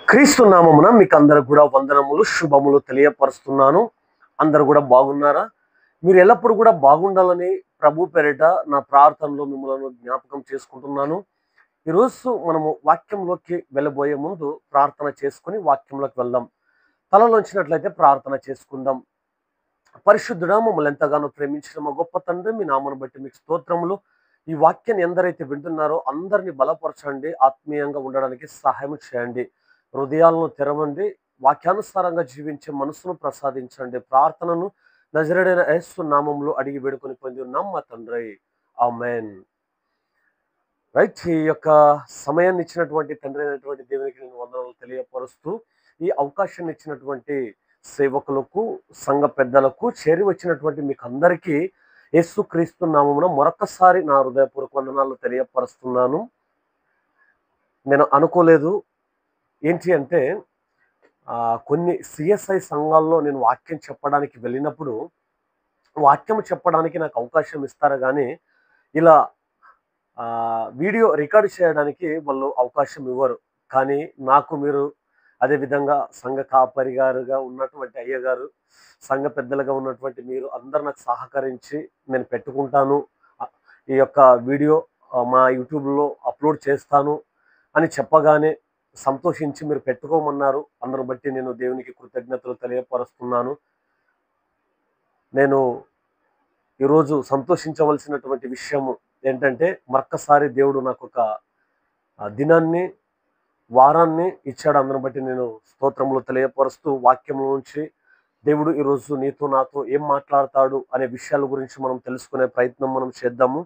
క్రీస్తు నామమున మీకు అందరికి కూడా వందనములు శుభములు తెలియపరుస్తున్నాను. అందరు కూడా బాగున్నారా? మీరు ఎల్లప్పుడు కూడా బాగుండాలని ప్రభు పేరిట నా ప్రార్థనలో మిమ్మల్ని జ్ఞాపకం చేసుకుంటున్నాను. ఈరోజు మనము వాక్యంలోకి వెళ్ళబోయే ముందు ప్రార్థన చేసుకుని వాక్యంలోకి వెళ్దాం. తలలోంచినట్లయితే ప్రార్థన చేసుకుందాం. పరిశుద్ధుడా, మమ్మల్ని ఎంతగానో ప్రేమించిన మా గొప్ప తండ్రి, మీ నామను బట్టి మీకు స్తోత్రములు. ఈ వాక్యాన్ని ఎందరైతే వింటున్నారో అందరినీ బలపరచండి, ఆత్మీయంగా ఉండడానికి సహాయం చేయండి. హృదయాలను తెరవండి, వాక్యానుసారంగా జీవించే మనసును ప్రసాదించండి. ప్రార్థనను నజరేడైన యేసు నామములో అడిగి వేడుకొని పొంది ఉన్నాం మా తండ్రి, ఆమేన్. రైట్. ఈ యొక్క సమయాన్ని ఇచ్చినటువంటి తండ్రి అయినటువంటి దేవునికి నేను వందనాలు తెలియపరుస్తూ, ఈ అవకాశాన్ని ఇచ్చినటువంటి సేవకులకు, సంఘ పెద్దలకు, చేరి వచ్చినటువంటి మీకు అందరికీ యేసుక్రీస్తు నామమున మరొకసారి నా హృదయపూర్వక వందనాలు తెలియపరుస్తున్నాను. నేను అనుకోలేదు ఏంటి అంటే, కొన్ని సిఎస్ఐ సంఘాల్లో నేను వాక్యం చెప్పడానికి వెళ్ళినప్పుడు, వాక్యం చెప్పడానికి నాకు అవకాశం ఇస్తారు కానీ ఇలా వీడియో రికార్డ్ చేయడానికి వాళ్ళు అవకాశం ఇవ్వరు. కానీ నాకు మీరు, అదేవిధంగా సంఘ కాపరి గారుగా ఉన్నటువంటి అయ్యగారు, సంఘ పెద్దలుగా ఉన్నటువంటి మీరు అందరు నాకు సహకరించి నేను పెట్టుకుంటాను, ఈ యొక్క వీడియో మా యూట్యూబ్లో అప్లోడ్ చేస్తాను అని చెప్పగానే సంతోషించి మీరు పెట్టుకోమన్నారు. అందరిని బట్టి నేను దేవునికి కృతజ్ఞతలు తెలియపరుస్తున్నాను. నేను ఈరోజు సంతోషించవలసినటువంటి విషయము ఏంటంటే, మరొక్కసారి దేవుడు నాకు ఒక దినాన్ని, వారాన్ని ఇచ్చాడు. అందరిని బట్టి నేను స్తోత్రములు తెలియపరుస్తూ, వాక్యం నుంచి దేవుడు ఈరోజు నీతో నాతో ఏం మాట్లాడతాడు అనే విషయాల గురించి మనం తెలుసుకునే ప్రయత్నం మనం చేద్దాము.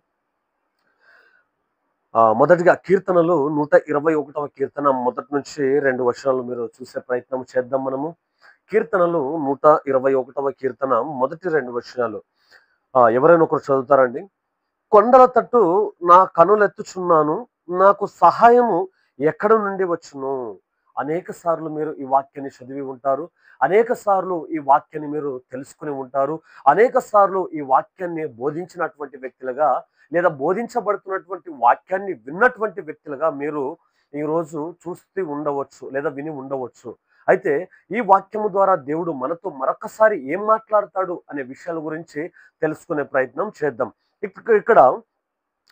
మొదటిగా కీర్తనలు 121వ కీర్తన మొదటి నుంచి 2 వచనాలు మీరు చూసే ప్రయత్నం చేద్దాం మనము. కీర్తనలు 121వ కీర్తన మొదటి 2 వచనాలు ఎవరైనా ఒకరు చదువుతారండి? కొండల తట్టు నా కనులెత్తుచున్నాను, నాకు సహాయము ఎక్కడ నుండి వచ్చును. అనేక సార్లు మీరు ఈ వాక్యాన్ని చదివి ఉంటారు, అనేక సార్లు ఈ వాక్యాన్ని మీరు తెలుసుకుని ఉంటారు, అనేక సార్లు ఈ వాక్యాన్ని బోధించినటువంటి వ్యక్తులుగా, లేదా బోధించబడుతున్నటువంటి వాక్యాన్ని విన్నటువంటి వ్యక్తులుగా మీరు ఈరోజు చూస్తూ ఉండవచ్చు, లేదా విని ఉండవచ్చు. అయితే ఈ వాక్యము ద్వారా దేవుడు మనతో మరొకసారి ఏం మాట్లాడతాడు అనే విషయాల గురించి తెలుసుకునే ప్రయత్నం చేద్దాం. ఇక్కడ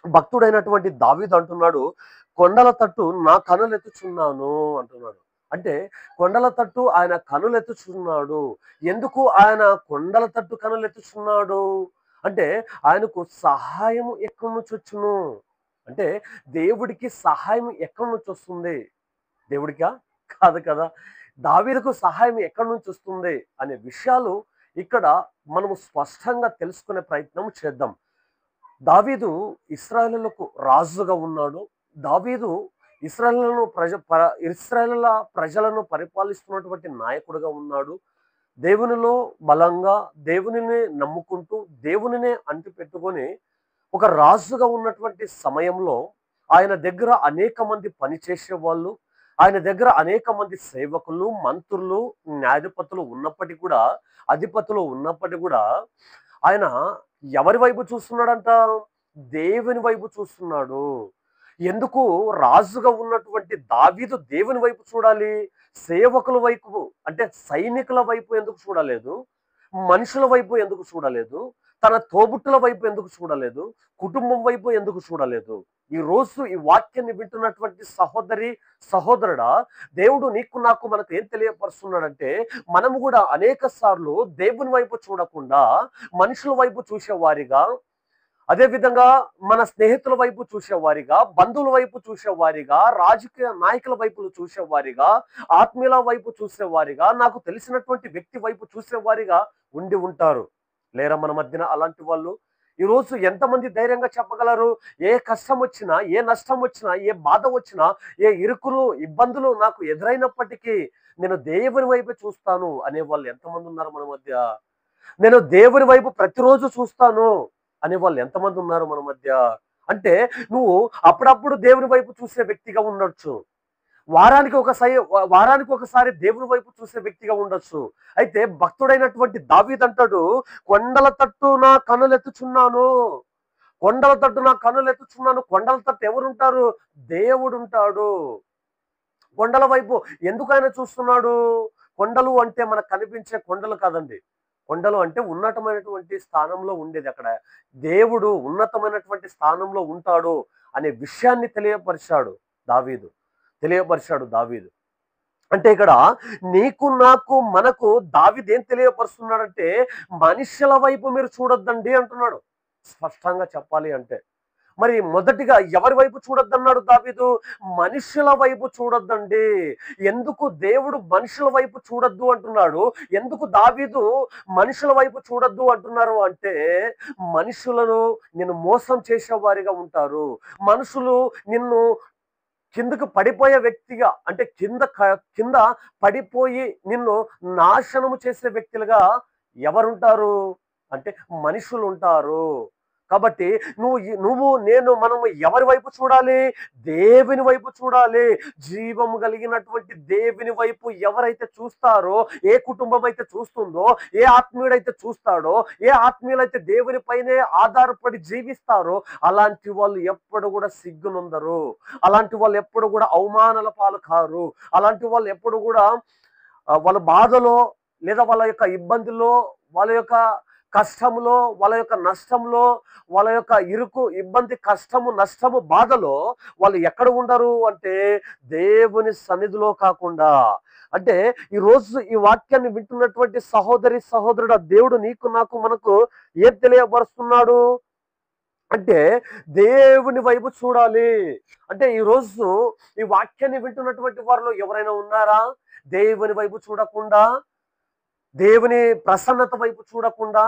భక్తుడైనటువంటి దావీదు అంటున్నాడు, కొండల తట్టు నా కనులెత్తుచున్నాను అంటున్నాడు. అంటే కొండల తట్టు ఆయన కనులెత్తుచున్నాడు. ఎందుకు ఆయన కొండల తట్టు కనులెత్తుచున్నాడు అంటే, ఆయనకు సహాయం ఎక్కడి నుంచి వచ్చును అంటే, దేవుడికి సహాయం ఎక్కడి నుంచి వస్తుంది? దేవుడికా? కాదు కదా. దావీదుకు సహాయం ఎక్కడి నుంచి వస్తుంది అనే విషయాలు ఇక్కడ మనము స్పష్టంగా తెలుసుకునే ప్రయత్నం చేద్దాం. దావీదు ఇశ్రాయేలులకు రాజుగా ఉన్నాడు. దావీదు ఇశ్రాయేలుల ప్రజలను పరిపాలిస్తున్నటువంటి నాయకుడిగా ఉన్నాడు. దేవునిలో బలంగా, దేవునినే నమ్ముకుంటూ, దేవునినే అంటిపెట్టుకొని ఒక రాజుగా ఉన్నటువంటి సమయంలో ఆయన దగ్గర అనేక మంది పనిచేసే వాళ్ళు, ఆయన దగ్గర అనేక మంది సేవకులు, మంత్రులు, న్యాయాధిపతులు ఉన్నప్పటికీ కూడా, అధిపతులు ఉన్నప్పటికీ కూడా ఆయన ఎవరి వైపు చూస్తున్నాడంట? దేవుని వైపు చూస్తున్నాడు. ఎందుకు రాజుగా ఉన్నటువంటి దావీదు దేవుని వైపు చూడాలి? సేవకుల వైపు అంటే సైనికుల వైపు ఎందుకు చూడలేదు? మనుషుల వైపు ఎందుకు చూడలేదు? తన తోబుట్టుల వైపు ఎందుకు చూడలేదు? కుటుంబం వైపు ఎందుకు చూడలేదు? ఈ రోజు ఈ వాక్యాన్ని వింటున్నటువంటి సహోదరి, సహోదరుడా, దేవుడు నీకు నాకు మనకు ఏం తెలియపరుస్తున్నాడంటే, మనము కూడా అనేక సార్లు దేవుని వైపు చూడకుండా మనుషుల వైపు చూసేవారిగా, అదేవిధంగా మన స్నేహితుల వైపు చూసేవారిగా, బంధువుల వైపు చూసేవారిగా, రాజకీయ నాయకుల వైపు చూసేవారిగా, ఆత్మీయుల వైపు చూసేవారిగా, నాకు తెలిసినటువంటి వ్యక్తి వైపు చూసేవారిగా ఉండి ఉంటారు. లేరా మన మధ్యన అలాంటి వాళ్ళు? ఈరోజు ఎంతమంది ధైర్యంగా చెప్పగలరు? ఏ కష్టం వచ్చినా, ఏ నష్టం వచ్చినా, ఏ బాధ వచ్చినా, ఏ ఇరుకులు, ఇబ్బందులు నాకు ఎదురైనప్పటికీ నేను దేవుని వైపే చూస్తాను అనే వాళ్ళు ఎంతమంది ఉన్నారు మన మధ్య? నేను దేవుని వైపు ప్రతిరోజు చూస్తాను అనే వాళ్ళు ఎంతమంది ఉన్నారు మన మధ్య? అంటే నువ్వు అప్పుడప్పుడు దేవుని వైపు చూసే వ్యక్తిగా ఉండొచ్చు, వారానికి ఒకసారి దేవుని వైపు చూసే వ్యక్తిగా ఉండొచ్చు. అయితే భక్తుడైనటువంటి దావీదు అంటాడు, కొండల తట్టు నా కనులెత్తుచున్నాను, కొండల తట్టు నా కన్నులు ఎత్తుచున్నాను. కొండల తట్టు ఎవరుంటారు? దేవుడు ఉంటాడు. కొండల వైపు ఎందుకు ఆయన చూస్తున్నాడు? కొండలు అంటే మనకు కనిపించే కొండలు కాదండి. కొండలు అంటే ఉన్నతమైనటువంటి స్థానంలో ఉండేది అక్కడ. దేవుడు ఉన్నతమైనటువంటి స్థానంలో ఉంటాడు అనే విషయాన్ని తెలియపరిచాడు దావీదు. తెలియపరిచాడు దావీదు. అంటే ఇక్కడ నీకు, నాకు, మనకు దావీదు ఏం తెలియపరుస్తున్నాడంటే, మనుషుల వైపు మీరు చూడొద్దండి అంటున్నాడు. స్పష్టంగా చెప్పాలి అంటే. మరి మొదటిగా ఎవరి వైపు చూడొద్దన్నాడు దావీదు? మనుషుల వైపు చూడొద్దండి. ఎందుకు దేవుడు మనుషుల వైపు చూడొద్దు అంటున్నాడు? ఎందుకు దావీదు మనుషుల వైపు చూడొద్దు అంటున్నారు అంటే, మనుషులను నిన్ను మోసం చేసేవారిగా ఉంటారు. మనుషులు నిన్ను కిందకు పడిపోయే వ్యక్తిగా, అంటే కింద పడిపోయి నిన్ను నాశనము చేసే వ్యక్తులుగా ఎవరుంటారు అంటే మనుషులుంటారు. కాబట్టి మనము ఎవరి వైపు చూడాలి? దేవుని వైపు చూడాలి. జీవము కలిగినటువంటి దేవుని వైపు ఎవరైతే చూస్తారో, ఏ కుటుంబం అయితే చూస్తుందో, ఏ ఆత్మీయుడైతే చూస్తాడో, ఏ ఆత్మీయులైతే దేవుని పైనే ఆధారపడి జీవిస్తారో, అలాంటి వాళ్ళు ఎప్పుడు కూడా సిగ్గునందరు. అలాంటి వాళ్ళు ఎప్పుడు కూడా అవమానాల పాలు కారు. అలాంటి వాళ్ళు ఎప్పుడు కూడా వాళ్ళ బాధలో, లేదా వాళ్ళ యొక్క ఇబ్బందుల్లో, వాళ్ళ యొక్క కష్టములో, వాళ్ళ యొక్క నష్టంలో, వాళ్ళ యొక్క ఇరుకు, ఇబ్బంది, కష్టము, నష్టము, బాధలో వాళ్ళు ఎక్కడ ఉండరు అంటే దేవుని సన్నిధిలో కాకుండా. అంటే ఈరోజు ఈ వాక్యాన్ని వింటున్నటువంటి సహోదరి సహోదరుడు, దేవుడు నీకు, నాకు, మనకు ఏం తెలియపరుస్తున్నాడు అంటే దేవుని వైపు చూడాలి. అంటే ఈరోజు ఈ వాక్యాన్ని వింటున్నటువంటి వారిలో ఎవరైనా ఉన్నారా దేవుని వైపు చూడకుండా, దేవుని ప్రసన్నత వైపు చూడకుండా,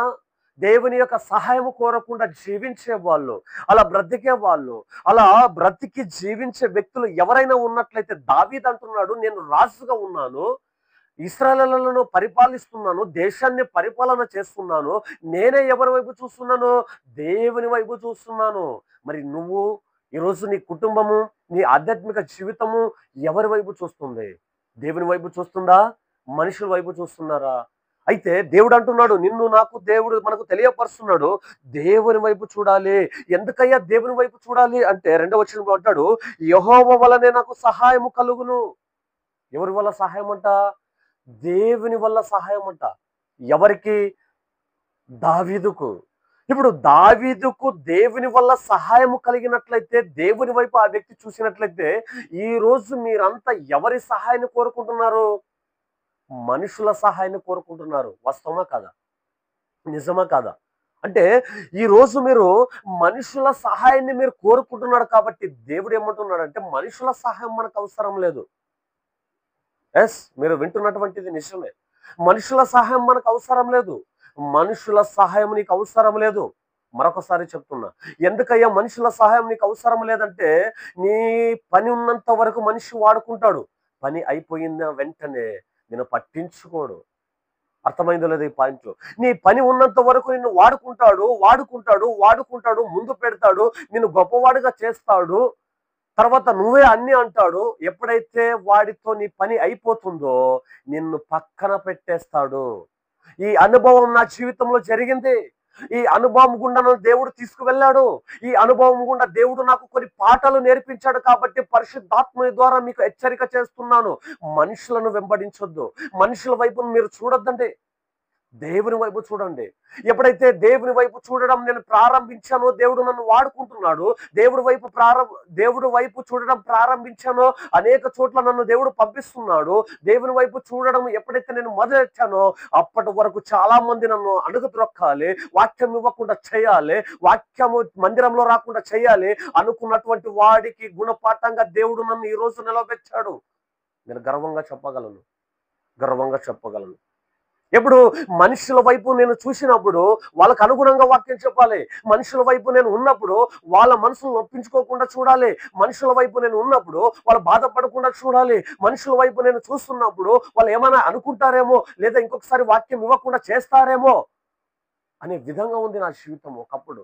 దేవుని యొక్క సహాయం కోరకుండా జీవించే వాళ్ళు, అలా బ్రతికే వాళ్ళు, అలా బ్రతికి జీవించే వ్యక్తులు ఎవరైనా ఉన్నట్లయితే దావీదు అంటున్నాడు, నేను రాజుగా ఉన్నాను, ఇశ్రాయేలులను పరిపాలిస్తున్నాను, దేశాన్ని పరిపాలన చేస్తున్నాను, నేనే ఎవరి వైపు చూస్తున్నాను? దేవుని వైపు చూస్తున్నాను. మరి నువ్వు ఈరోజు నీ కుటుంబము, నీ ఆధ్యాత్మిక జీవితము ఎవరి వైపు చూస్తుంది? దేవుని వైపు చూస్తుందా? మనుషుల వైపు చూస్తున్నారా? అయితే దేవుడు అంటున్నాడు, నిన్ను, నాకు దేవుడు మనకు తెలియపరుస్తున్నాడు, దేవుని వైపు చూడాలి. ఎందుకయ్యా దేవుని వైపు చూడాలి అంటే, 2వ వచనంలో అంటాడు, యెహోవా వలనే నాకు సహాయము కలుగును. ఎవరి వల్ల సహాయం అంట? దేవుని వల్ల సహాయం అంట. ఎవరికి? దావీదుకు. ఇప్పుడు దావీదుకు దేవుని వల్ల సహాయము కలిగినట్లయితే, దేవుని వైపు ఆ వ్యక్తి చూసినట్లయితే, ఈ రోజు మీరంతా ఎవరి సహాయాన్ని కోరుకుంటున్నారు? మనుషుల సహాయాన్ని కోరుకుంటున్నారు. వాస్తవమా కాదా? నిజమా కాదా? అంటే ఈ రోజు మీరు మనుషుల సహాయాన్ని మీరు కోరుకుంటున్నారు కాబట్టి దేవుడు ఏమంటున్నాడంటే, మనుషుల సహాయం మనకు అవసరం లేదు. మీరు వింటున్నటువంటిది నిజమే. మనుషుల సహాయం మనకు అవసరం లేదు. మనుషుల సహాయం నీకు అవసరం లేదు. మరొకసారి చెప్తున్నా, ఎందుకయ్యా మనుషుల సహాయం నీకు అవసరం లేదంటే, నీ పని ఉన్నంత వరకు మనిషి వాడుకుంటాడు. పని అయిపోయిన వెంటనే నిన్ను పట్టించుకోడు. అర్థమైందో లేదో ఈ పాయింట్? నీ పని ఉన్నంత వరకు నిన్ను వాడుకుంటాడు, వాడుకుంటాడు, వాడుకుంటాడు, ముందు పెడతాడు, నిన్ను గొప్పవాడిగా చేస్తాడు. తర్వాత నువ్వే అన్ని అంటాడు. ఎప్పుడైతే వాడితో నీ పని అయిపోతుందో నిన్ను పక్కన పెట్టేస్తాడు. ఈ అనుభవం నా జీవితంలో జరిగింది. ఈ అనుభవం గుండా నన్ను దేవుడు తీసుకువెళ్ళాడు. ఈ అనుభవం గుండా దేవుడు నాకు కొన్ని పాఠాలు నేర్పించాడు కాబట్టి పరిశుద్ధాత్మని ద్వారా మీకు హెచ్చరిక చేస్తున్నాను. మనుషులను వెంబడించొద్దు. మనుషుల వైపు మీరు చూడొద్దండి. దేవుని వైపు చూడండి. ఎప్పుడైతే దేవుని వైపు చూడడం నేను ప్రారంభించానో, దేవుడు నన్ను వాడుకుంటున్నాడు. దేవుడు వైపు చూడడం ప్రారంభించానో, అనేక చోట్ల నన్ను దేవుడు పంపిస్తున్నాడు. దేవుని వైపు చూడడం ఎప్పుడైతే నేను మొదలెట్టానో, అప్పటి వరకు చాలా మంది నన్ను అణగద్రొక్కాలి, వాక్యం ఇవ్వకుండా చేయాలి, వాక్యము మందిరంలో రాకుండా చేయాలి అనుకున్నటువంటి వాడికి గుణపాఠంగా దేవుడు నన్ను ఈ రోజు నిలబెట్టాడు. నేను గర్వంగా చెప్పగలను. గర్వంగా చెప్పగలను. ఎప్పుడు మనుషుల వైపు నేను చూసినప్పుడు వాళ్ళకు అనుగుణంగా వాక్యం చెప్పాలి. మనుషుల వైపు నేను ఉన్నప్పుడు వాళ్ళ మనసును నొప్పించుకోకుండా చూడాలి. మనుషుల వైపు నేను ఉన్నప్పుడు వాళ్ళు బాధపడకుండా చూడాలి. మనుషుల వైపు నేను చూస్తున్నప్పుడు వాళ్ళు ఏమైనా అనుకుంటారేమో, లేదా ఇంకొకసారి వాక్యం ఇవ్వకుండా చేస్తారేమో అనే విధంగా ఉంది నా జీవితం ఒకప్పుడు.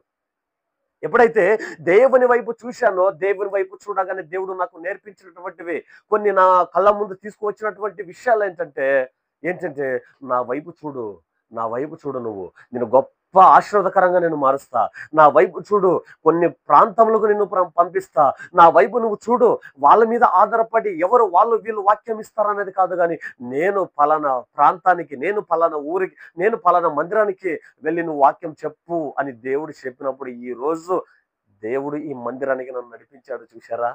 ఎప్పుడైతే దేవుని వైపు చూశానో, దేవుని వైపు చూడగానే దేవుడు నాకు నేర్పించినటువంటివి కొన్ని నా కళ్ళ ముందు తీసుకువచ్చినటువంటి విషయాలు ఏంటంటే, నా వైపు చూడు, నా వైపు చూడు, నువ్వు నేను గొప్ప ఆశీర్వాదకరంగా నేను మారుస్తా. నా వైపు చూడు, కొన్ని ప్రాంతములకు నిన్ను పంపిస్తా. నా వైపు నువ్వు చూడు, వాళ్ళ మీద ఆధారపడి ఎవరు వాళ్ళు వీళ్ళు వాక్యం ఇస్తారనేది కాదు, కానీ నేను పలానా ప్రాంతానికి, నేను పలానా ఊరికి, నేను పలానా మందిరానికి వెళ్ళి నువ్వు వాక్యం చెప్పు అని దేవుడు చెప్పినప్పుడు ఈ రోజు దేవుడు ఈ మందిరానికి నన్ను నడిపించాడు. చూశారా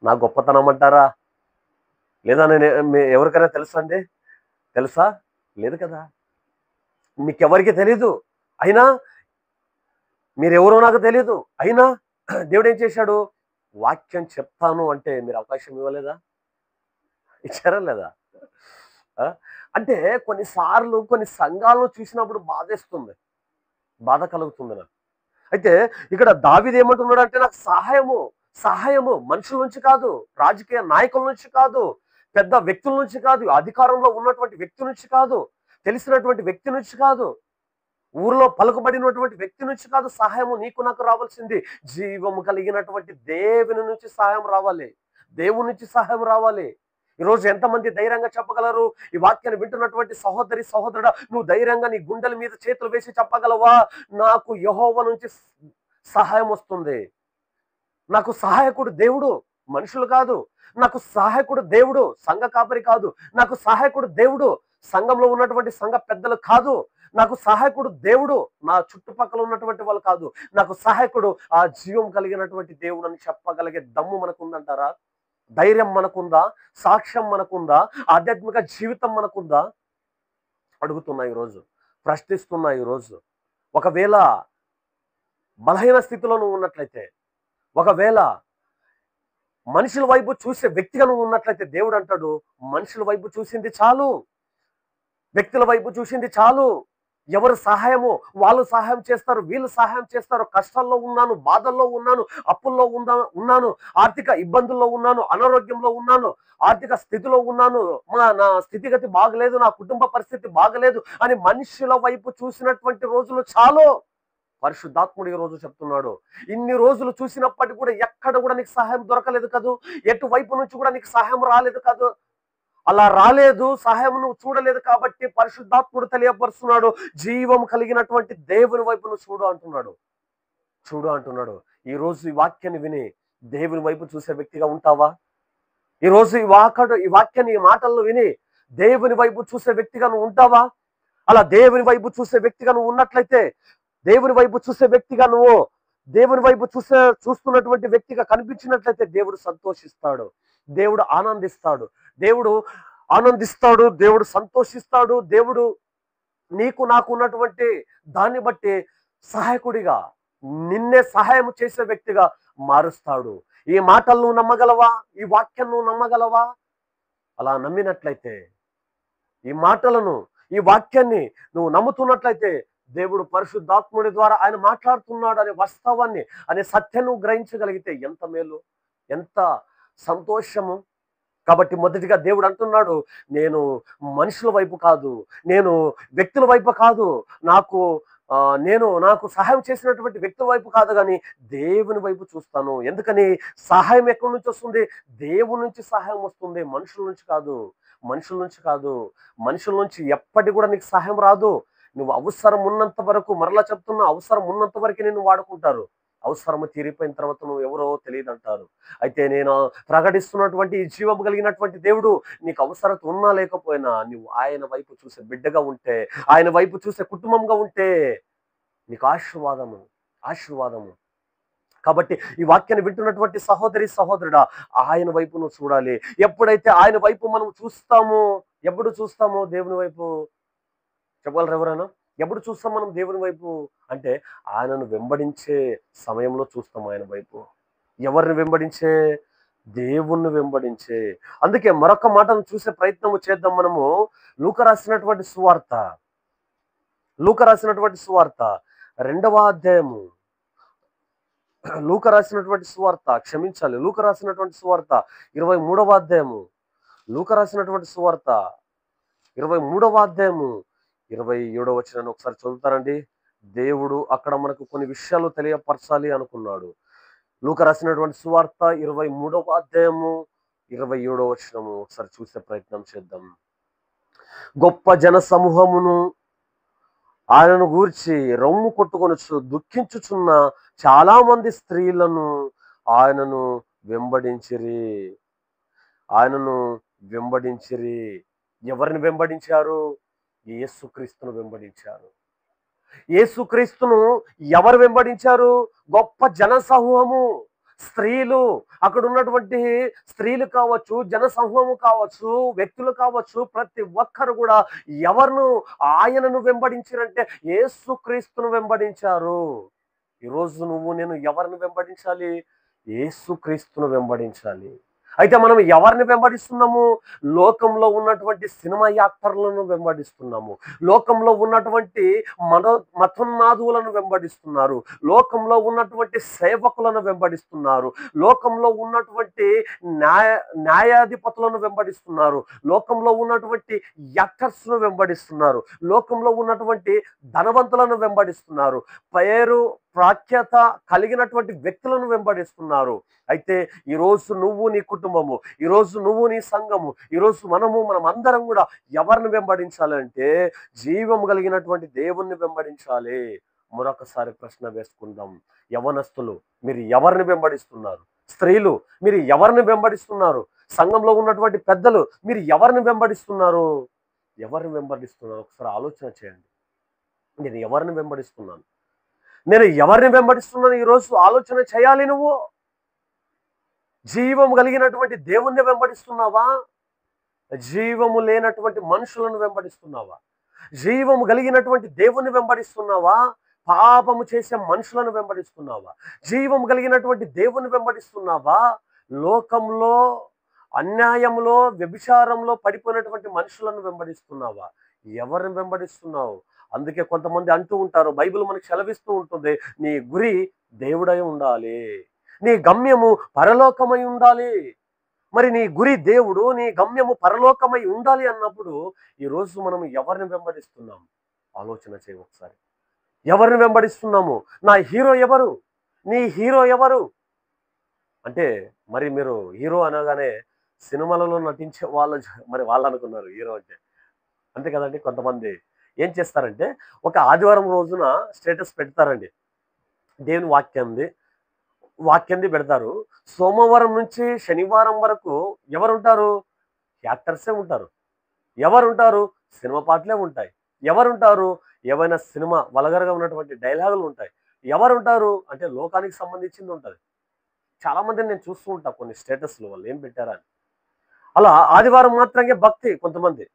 నా గొప్పతనం అంటారా? లేదా నేను ఎవరికైనా తెలుసా అండి? తెలుసా? లేదు కదా. మీకెవరికి తెలీదు. అయినా మీరెవరో నాకు తెలీదు. అయినా దేవుడు ఏం చేశాడు? వాక్యం చెప్తాను అంటే మీరు అవకాశం ఇవ్వలేదా? ఇచ్చారా లేదా? అంటే కొన్నిసార్లు కొన్ని సంఘాలను చూసినప్పుడు బాధేస్తుంది, బాధ కలుగుతుంది నాకు. అయితే ఇక్కడ దావీదు ఏమంటున్నాడు అంటే, నాకు సహాయము, సహాయము మనుషుల నుంచి కాదు, రాజకీయ నాయకుల నుంచి కాదు, పెద్ద వ్యక్తుల నుంచి కాదు, అధికారంలో ఉన్నటువంటి వ్యక్తి నుంచి కాదు, తెలిసినటువంటి వ్యక్తి నుంచి కాదు, ఊరిలో పలుకుబడినటువంటి వ్యక్తి నుంచి కాదు, సహాయము నీకు నాకు రావాల్సింది జీవము కలిగినటువంటి దేవుని నుంచి సహాయం రావాలి, దేవుని నుంచి సహాయం రావాలి. ఈరోజు ఎంతమంది ధైర్యంగా చెప్పగలరు? ఈ వాక్యాన్ని వింటున్నటువంటి సహోదరి సహోదరుడా, నువ్వు ధైర్యంగా నీ గుండెల మీద చేతులు వేసి చెప్పగలవా? నాకు యెహోవా నుంచి సహాయం వస్తుంది. నాకు సహాయకుడు దేవుడు, మనుషులు కాదు. నాకు సహాయకుడు దేవుడు, సంఘ కాపరి కాదు. నాకు సహాయకుడు దేవుడు, సంఘంలో ఉన్నటువంటి సంఘ పెద్దలు కాదు. నాకు సహాయకుడు దేవుడు, నా చుట్టుపక్కల ఉన్నటువంటి వాళ్ళు కాదు. నాకు సహాయకుడు ఆ జీవం కలిగినటువంటి దేవుడు అని చెప్పగలిగే దమ్ము మనకుందంటారా? ధైర్యం మనకుందా? సాక్ష్యం మనకుందా? ఆధ్యాత్మిక జీవితం మనకుందా? అడుగుతున్నా ఈరోజు, ప్రశ్నిస్తున్నా ఈరోజు. ఒకవేళ బలహీన స్థితిలో నువ్వు ఉన్నట్లయితే, ఒకవేళ మనుషుల వైపు చూసే వ్యక్తిగా నువ్వు ఉన్నట్లయితే దేవుడు అంటాడు, మనుషుల వైపు చూసింది చాలు, వ్యక్తుల వైపు చూసింది చాలు. ఎవరు సహాయము వాళ్ళు సహాయం చేస్తారు, వీళ్ళు సహాయం చేస్తారు. కష్టాల్లో ఉన్నాను, బాధల్లో ఉన్నాను, అప్పుల్లో ఉన్నాను, ఆర్థిక ఇబ్బందుల్లో ఉన్నాను, అనారోగ్యంలో ఉన్నాను, ఆర్థిక స్థితిలో ఉన్నాను, నా స్థితిగతి బాగలేదు, నా కుటుంబ పరిస్థితి బాగలేదు అని మనుషుల వైపు చూసినటువంటి రోజులు చాలు. పరిశుద్ధాత్ముడు ఈ రోజు చెప్తున్నాడు, ఇన్ని రోజులు చూసినప్పటికీ కూడా ఎక్కడ కూడా నీకు సహాయం దొరకలేదు కదూ, ఎటువైపు నుంచి కూడా నీకు సహాయం రాలేదు కాదు. అలా రాలేదు, సహాయం నువ్వు చూడలేదు కాబట్టి పరిశుద్ధాత్ముడు తెలియపరుస్తున్నాడు, జీవం కలిగినటువంటి దేవుని వైపు నువ్వు చూడు అంటున్నాడు. చూడు అంటున్నాడు. ఈ రోజు ఈ వాక్యాన్ని విని దేవుని వైపు చూసే వ్యక్తిగా ఉంటావా? ఈ రోజు ఈ వాక్యాన్ని, ఈ మాటలను విని దేవుని వైపు చూసే వ్యక్తిగా నువ్వు ఉంటావా? అలా దేవుని వైపు చూసే వ్యక్తిగా నువ్వు ఉన్నట్లయితే, దేవుని వైపు చూసే వ్యక్తిగా నువ్వు దేవుని వైపు చూస్తున్నటువంటి వ్యక్తిగా కనిపించినట్లయితే దేవుడు సంతోషిస్తాడు, దేవుడు ఆనందిస్తాడు, దేవుడు ఆనందిస్తాడు, దేవుడు సంతోషిస్తాడు. దేవుడు నీకు నాకు ఉన్నటువంటి దాన్ని బట్టి సహాయకుడిగా, నిన్నే సహాయం చేసే వ్యక్తిగా మారుస్తాడు. ఈ మాటలు నువ్వు నమ్మగలవా? ఈ వాక్యం నువ్వు నమ్మగలవా? అలా నమ్మినట్లయితే, ఈ మాటలను, ఈ వాక్యాన్ని నువ్వు నమ్ముతున్నట్లయితే, దేవుడు పరిశుద్ధాత్ముడి ద్వారా ఆయన మాట్లాడుతున్నాడు అనే వాస్తవాన్ని, అనే సత్యం నువ్వు గ్రహించగలిగితే ఎంత మేలు, ఎంత సంతోషము. కాబట్టి మొదటిగా దేవుడు అంటున్నాడు, నేను మనుషుల వైపు కాదు, నేను వ్యక్తుల వైపు కాదు, నాకు సహాయం చేసినటువంటి వ్యక్తుల వైపు కాదు, కానీ దేవుని వైపు చూస్తాను. ఎందుకని? సహాయం ఎక్కడి నుంచి వస్తుంది? దేవుని నుంచి సహాయం వస్తుంది, మనుషుల నుంచి కాదు, మనుషుల నుంచి కాదు. మనుషుల నుంచి ఎప్పటికి కూడా నీకు సహాయం రాదు. నువ్వు అవసరం ఉన్నంత వరకు, మరలా చెప్తున్నా, అవసరం ఉన్నంత వరకు నిన్ను వాడుకుంటారు. అవసరము తీరిపోయిన తర్వాత నువ్వు ఎవరో తెలియదు అంటారు. అయితే నేను ప్రకటిస్తున్నటువంటి ఈ జీవము కలిగినటువంటి దేవుడు నీకు అవసరత ఉన్నా లేకపోయినా, నువ్వు ఆయన వైపు చూసే బిడ్డగా ఉంటే, ఆయన వైపు చూసే కుటుంబంగా ఉంటే నీకు ఆశీర్వాదము, ఆశీర్వాదము. కాబట్టి ఈ వాక్యాన్ని వింటున్నటువంటి సహోదరి సహోదరుడా, ఆయన వైపు నువ్వు చూడాలి. ఎప్పుడైతే ఆయన వైపు మనం చూస్తామో, ఎప్పుడు చూస్తామో దేవుని వైపు? చెప్పగలరు ఎవరైనా? ఎప్పుడు చూస్తాం మనం దేవుని వైపు అంటే, ఆయనను వెంబడించే సమయంలో చూస్తాం ఆయన వైపు. ఎవరిని వెంబడించే? దేవుణ్ణి వెంబడించే. అందుకే మరొక మాటను చూసే ప్రయత్నం చేద్దాం మనము. లూకా రాసినటువంటి సువార్త, లూకా రాసినటువంటి సువార్త 2వ అధ్యాయము, లూకా రాసినటువంటి సువార్త, క్షమించాలి, లూకా రాసినటువంటి సువార్త 23వ అధ్యాయము, లూకా రాసినటువంటి సువార్త 23వ అధ్యాయము 27వ వచనాన్ని ఒకసారి చదువుతారండి. దేవుడు అక్కడ మనకు కొన్ని విషయాలు తెలియపరచాలి అనుకున్నాడు. లూకా రాసినటువంటి సువార్త 23వ అధ్యాయము 27వ వచనము ఒకసారి చూసే ప్రయత్నం చేద్దాం. గొప్ప జన సమూహమును ఆయనను గూర్చి రొమ్ము కొట్టుకొనొచ్చు దుఃఖించుచున్న చాలా మంది స్త్రీలను ఆయనను వెంబడించిరి. ఆయనను వెంబడించిరి. ఎవరిని వెంబడించారు? యేసుక్రీస్తును వెంబడించారు. యేసుక్రీస్తును ఎవరు వెంబడించారు? గొప్ప జన సమూహము, స్త్రీలు. అక్కడ ఉన్నటువంటి స్త్రీలు కావచ్చు, జన సమూహము కావచ్చు, వ్యక్తులు కావచ్చు, ప్రతి ఒక్కరు కూడా ఎవరిను ఆయనను వెంబడించారంటే యేసుక్రీస్తును వెంబడించారు. ఈరోజు నువ్వు నేను ఎవరిని వెంబడించాలి? యేసుక్రీస్తును వెంబడించాలి. అయితే మనం ఎవరిని వెంబడిస్తున్నాము? లోకంలో ఉన్నటువంటి సినిమా యాక్టర్లను వెంబడిస్తున్నాము. లోకంలో ఉన్నటువంటి మతోన్మాదువులను వెంబడిస్తున్నారు. లోకంలో ఉన్నటువంటి సేవకులను వెంబడిస్తున్నారు. లోకంలో ఉన్నటువంటి న్యాయ న్యాయాధిపతులను వెంబడిస్తున్నారు. లోకంలో ఉన్నటువంటి యాక్టర్స్ను వెంబడిస్తున్నారు. లోకంలో ఉన్నటువంటి ధనవంతులను వెంబడిస్తున్నారు. పేరు ప్రాఖ్యాత కలిగినటువంటి వ్యక్తులను వెంబడిస్తున్నారు. అయితే ఈరోజు నువ్వు నీ కుటుంబము, ఈరోజు నువ్వు నీ సంఘము, ఈరోజు మనం అందరం కూడా ఎవరిని వెంబడించాలంటే జీవం కలిగినటువంటి దేవుణ్ణి వెంబడించాలి. మరొకసారి ప్రశ్న వేసుకుందాం. యవనస్తులు, మీరు ఎవరిని వెంబడిస్తున్నారు? స్త్రీలు, మీరు ఎవరిని వెంబడిస్తున్నారు? సంఘంలో ఉన్నటువంటి పెద్దలు, మీరు ఎవరిని వెంబడిస్తున్నారు? ఎవరిని వెంబడిస్తున్నారు? ఒకసారి ఆలోచన చేయండి. నేను ఎవరిని వెంబడిస్తున్నాను? నేను ఎవరిని వెంబడిస్తున్నాను? ఈరోజు ఆలోచన చేయాలి. నువ్వు జీవము కలిగినటువంటి దేవుణ్ణి వెంబడిస్తున్నావా? జీవము లేనటువంటి మనుషులను వెంబడిస్తున్నావా? జీవము కలిగినటువంటి దేవుణ్ణి వెంబడిస్తున్నావా? పాపము చేసే మనుషులను వెంబడిస్తున్నావా? జీవము కలిగినటువంటి దేవుణ్ణి వెంబడిస్తున్నావా? లోకంలో అన్యాయంలో వ్యభిచారంలో పడిపోయినటువంటి మనుషులను వెంబడిస్తున్నావా? ఎవరిని వెంబడిస్తున్నావు? అందుకే కొంతమంది అంటూ ఉంటారు, బైబిల్ మనకు సెలవిస్తూ ఉంటుంది, నీ గురి దేవుడై ఉండాలి, నీ గమ్యము పరలోకమై ఉండాలి. మరి నీ గురి దేవుడు, నీ గమ్యము పరలోకమై ఉండాలి అన్నప్పుడు ఈరోజు మనం ఎవరిని వెంబడిస్తున్నాం? ఆలోచన చేయి ఒకసారి. ఎవరిని వెంబడిస్తున్నాము? నా హీరో ఎవరు? నీ హీరో ఎవరు? అంటే మరి మీరు హీరో అనగానే సినిమాలలో నటించే మరి వాళ్ళు అనుకున్నారు హీరో అంటే. అంతే కదండి. కొంతమంది ఏం చేస్తారంటే ఒక ఆదివారం రోజున స్టేటస్ పెడతారండి. దేవుని వాక్యంది పెడతారు. సోమవారం నుంచి శనివారం వరకు ఎవరుంటారు? యాక్టర్సే ఉంటారు. ఎవరుంటారు? సినిమా పాటలే ఉంటాయి. ఎవరుంటారు? ఏవైనా సినిమా వల్గర్‌గా ఉన్నటువంటి డైలాగులు ఉంటాయి. ఎవరుంటారు? అంటే లోకానికి సంబంధించింది ఉంటది. చాలా మందిని నేను చూస్తూ ఉంటా కొన్ని స్టేటస్‌లు వాళ్ళు ఏం పెట్టారా అని. అలా ఆదివారం మాత్రమే భక్తి కొంతమంది.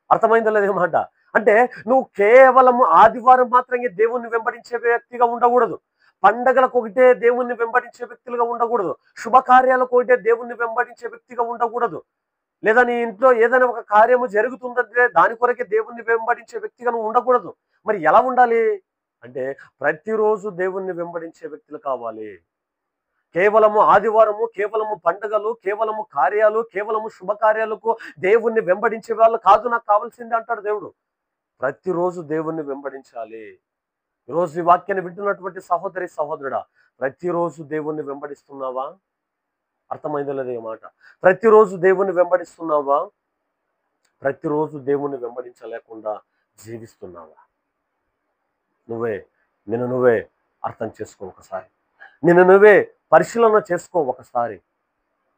అర్థమైందో లేదో మాట. అంటే నువ్వు కేవలము ఆదివారం మాత్రమే దేవుణ్ణి వెంబడించే వ్యక్తిగా ఉండకూడదు. పండగలకు ఒకటే దేవుణ్ణి వెంబడించే వ్యక్తులుగా ఉండకూడదు. శుభకార్యాలకు ఒకటే దేవుణ్ణి వెంబడించే వ్యక్తిగా ఉండకూడదు. లేదా నీ ఇంట్లో ఏదైనా ఒక కార్యము జరుగుతుందంటే దాని కొరకే దేవుణ్ణి వెంబడించే వ్యక్తిగా నువ్వు ఉండకూడదు. మరి ఎలా ఉండాలి? అంటే ప్రతిరోజు దేవుణ్ణి వెంబడించే వ్యక్తులు కావాలి. కేవలము ఆదివారము, కేవలము పండుగలు, కేవలము కార్యాలు, కేవలము శుభకార్యాలకు దేవుణ్ణి వెంబడించే వాళ్ళు కాదు నాకు కావాల్సింది అంటాడు దేవుడు. ప్రతిరోజు దేవుణ్ణి వెంబడించాలి. ఈరోజు ఈ వాక్యాన్ని వింటున్నటువంటి సహోదరి సహోదరుడా, ప్రతిరోజు దేవుణ్ణి వెంబడిస్తున్నావా? అర్థమైందో లేదో ఈ మాట. ప్రతిరోజు దేవుణ్ణి వెంబడిస్తున్నావా? ప్రతిరోజు దేవుణ్ణి వెంబడించలేకుండా జీవిస్తున్నావా? నువ్వే అర్థం చేసుకో ఒకసారి. నిన్ను నువ్వే పరిశీలన చేసుకో ఒకసారి.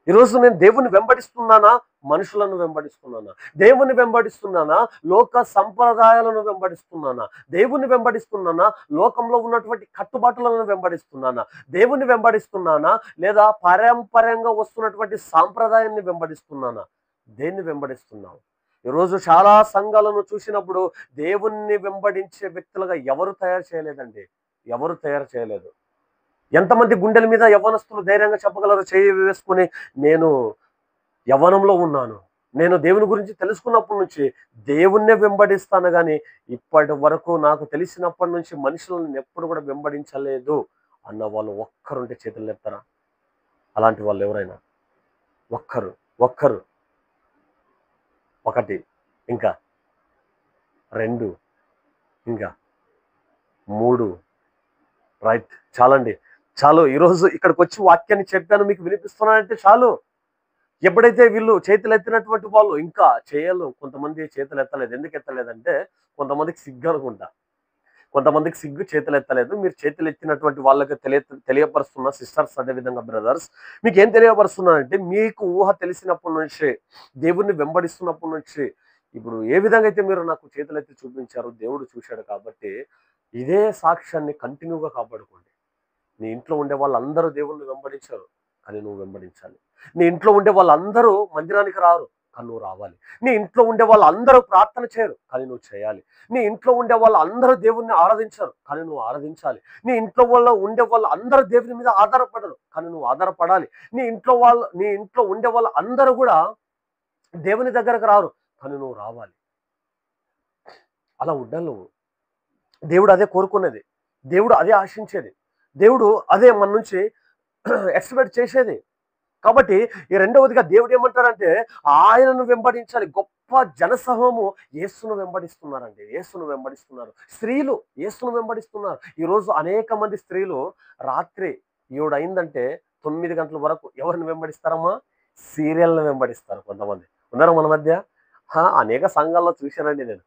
ఈరోజు నేను దేవుని వెంబడిస్తున్నానా? మనుషులను వెంబడిస్తున్నానా? దేవుని వెంబడిస్తున్నానా? లోక సంప్రదాయాలను వెంబడిస్తున్నానా? దేవుని వెంబడిస్తున్నానా? లోకంలో ఉన్నటువంటి కట్టుబాటులను వెంబడిస్తున్నానా? దేవుని వెంబడిస్తున్నానా? లేదా పారంపర్యంగా వస్తున్నటువంటి సాంప్రదాయాన్ని వెంబడిస్తున్నానా? దేన్ని వెంబడిస్తున్నావు? ఈరోజు చాలా సంఘాలను చూసినప్పుడు దేవుణ్ణి వెంబడించే వ్యక్తులుగా ఎవరు తయారు చేయలేదండి. ఎవరు తయారు చేయలేదు. ఎంతమంది గుండెల మీద యవ్వనస్తులు ధైర్యంగా చెప్పగలరు చేయి వేసుకొని, నేను యవ్వనంలో ఉన్నాను, నేను దేవుని గురించి తెలుసుకున్నప్పటి నుంచి దేవుణ్ణే వెంబడిస్తాను కానీ ఇప్పటి వరకు నాకు తెలిసినప్పటి నుంచి మనుషులను ఎప్పుడు కూడా వెంబడించలేదు అన్న వాళ్ళు ఒక్కరుంటే చేతులు లేపుతారా? అలాంటి వాళ్ళు ఎవరైనా ఒక్కరు ఒకటి, ఇంకా రెండు, ఇంకా మూడు. రైట్, చాలండి, చాలు. ఈరోజు ఇక్కడికి వచ్చి వాక్యాన్ని చెప్పాను, మీకు వినిపిస్తున్నానంటే చాలు. ఎప్పుడైతే వీళ్ళు చేతులు ఎత్తినటువంటి వాళ్ళు ఇంకా చేయలు, కొంతమంది చేతులు ఎత్తలేదు. ఎందుకు ఎత్తలేదంటే కొంతమందికి సిగ్గు అనుకుంటా. కొంతమందికి సిగ్గు చేతులు ఎత్తలేదు. మీరు చేతులు ఎత్తినటువంటి వాళ్ళకి తెలియపరుస్తున్న సిస్టర్స్, అదే విధంగా బ్రదర్స్, మీకేం తెలియపరుస్తున్నానంటే, మీకు ఊహ తెలిసినప్పటి నుంచి, దేవుణ్ణి వెంబడిస్తున్నప్పటి నుంచి, ఇప్పుడు ఏ విధంగా అయితే మీరు నాకు చేతులెత్తి చూపించారో దేవుడు చూశాడు కాబట్టి, ఇదే సాక్ష్యాన్ని కంటిన్యూగా కాపాడుకోండి. నీ ఇంట్లో ఉండే వాళ్ళందరూ దేవుణ్ణి వెంబడించరు, కానీ నువ్వు వెంబడించాలి. నీ ఇంట్లో ఉండే వాళ్ళందరూ మందిరానికి రారు, కానీ నువ్వు రావాలి. నీ ఇంట్లో ఉండే వాళ్ళందరూ ప్రార్థన చేయరు, కానీ నువ్వు చేయాలి. నీ ఇంట్లో ఉండే వాళ్ళందరూ దేవుణ్ణి ఆరాధించరు, కానీ నువ్వు ఆరాధించాలి. నీ ఇంట్లో ఉండే వాళ్ళందరూ దేవుని మీద ఆధారపడరు, కానీ నువ్వు ఆధారపడాలి. నీ ఇంట్లో ఉండే వాళ్ళందరూ కూడా దేవుని దగ్గరకు రారు, కానీ నువ్వు రావాలి. అలా ఉండాలి నువ్వు. దేవుడు అదే కోరుకునేది, దేవుడు అదే ఆశించేది, దేవుడు అదే మన నుంచి ఎక్స్పెక్ట్ చేసేది. కాబట్టి ఈ రెండవదిగా దేవుడు ఏమంటాడంటే, ఆయనను వెంబడించాలి. గొప్ప జనసమూహము యేసును వెంబడిస్తున్నారండి, యేసును వెంబడిస్తున్నారు. స్త్రీలు యేసును వెంబడిస్తున్నారు. ఈరోజు అనేక మంది స్త్రీలు రాత్రి 7 అయిందంటే 9 గంటల వరకు ఎవరిని వెంబడిస్తారమ్మా? సీరియల్ని వెంబడిస్తారు కొంతమంది. ఉన్నారా మన మధ్య? అనేక సంఘాల్లో చూశానండి నేను.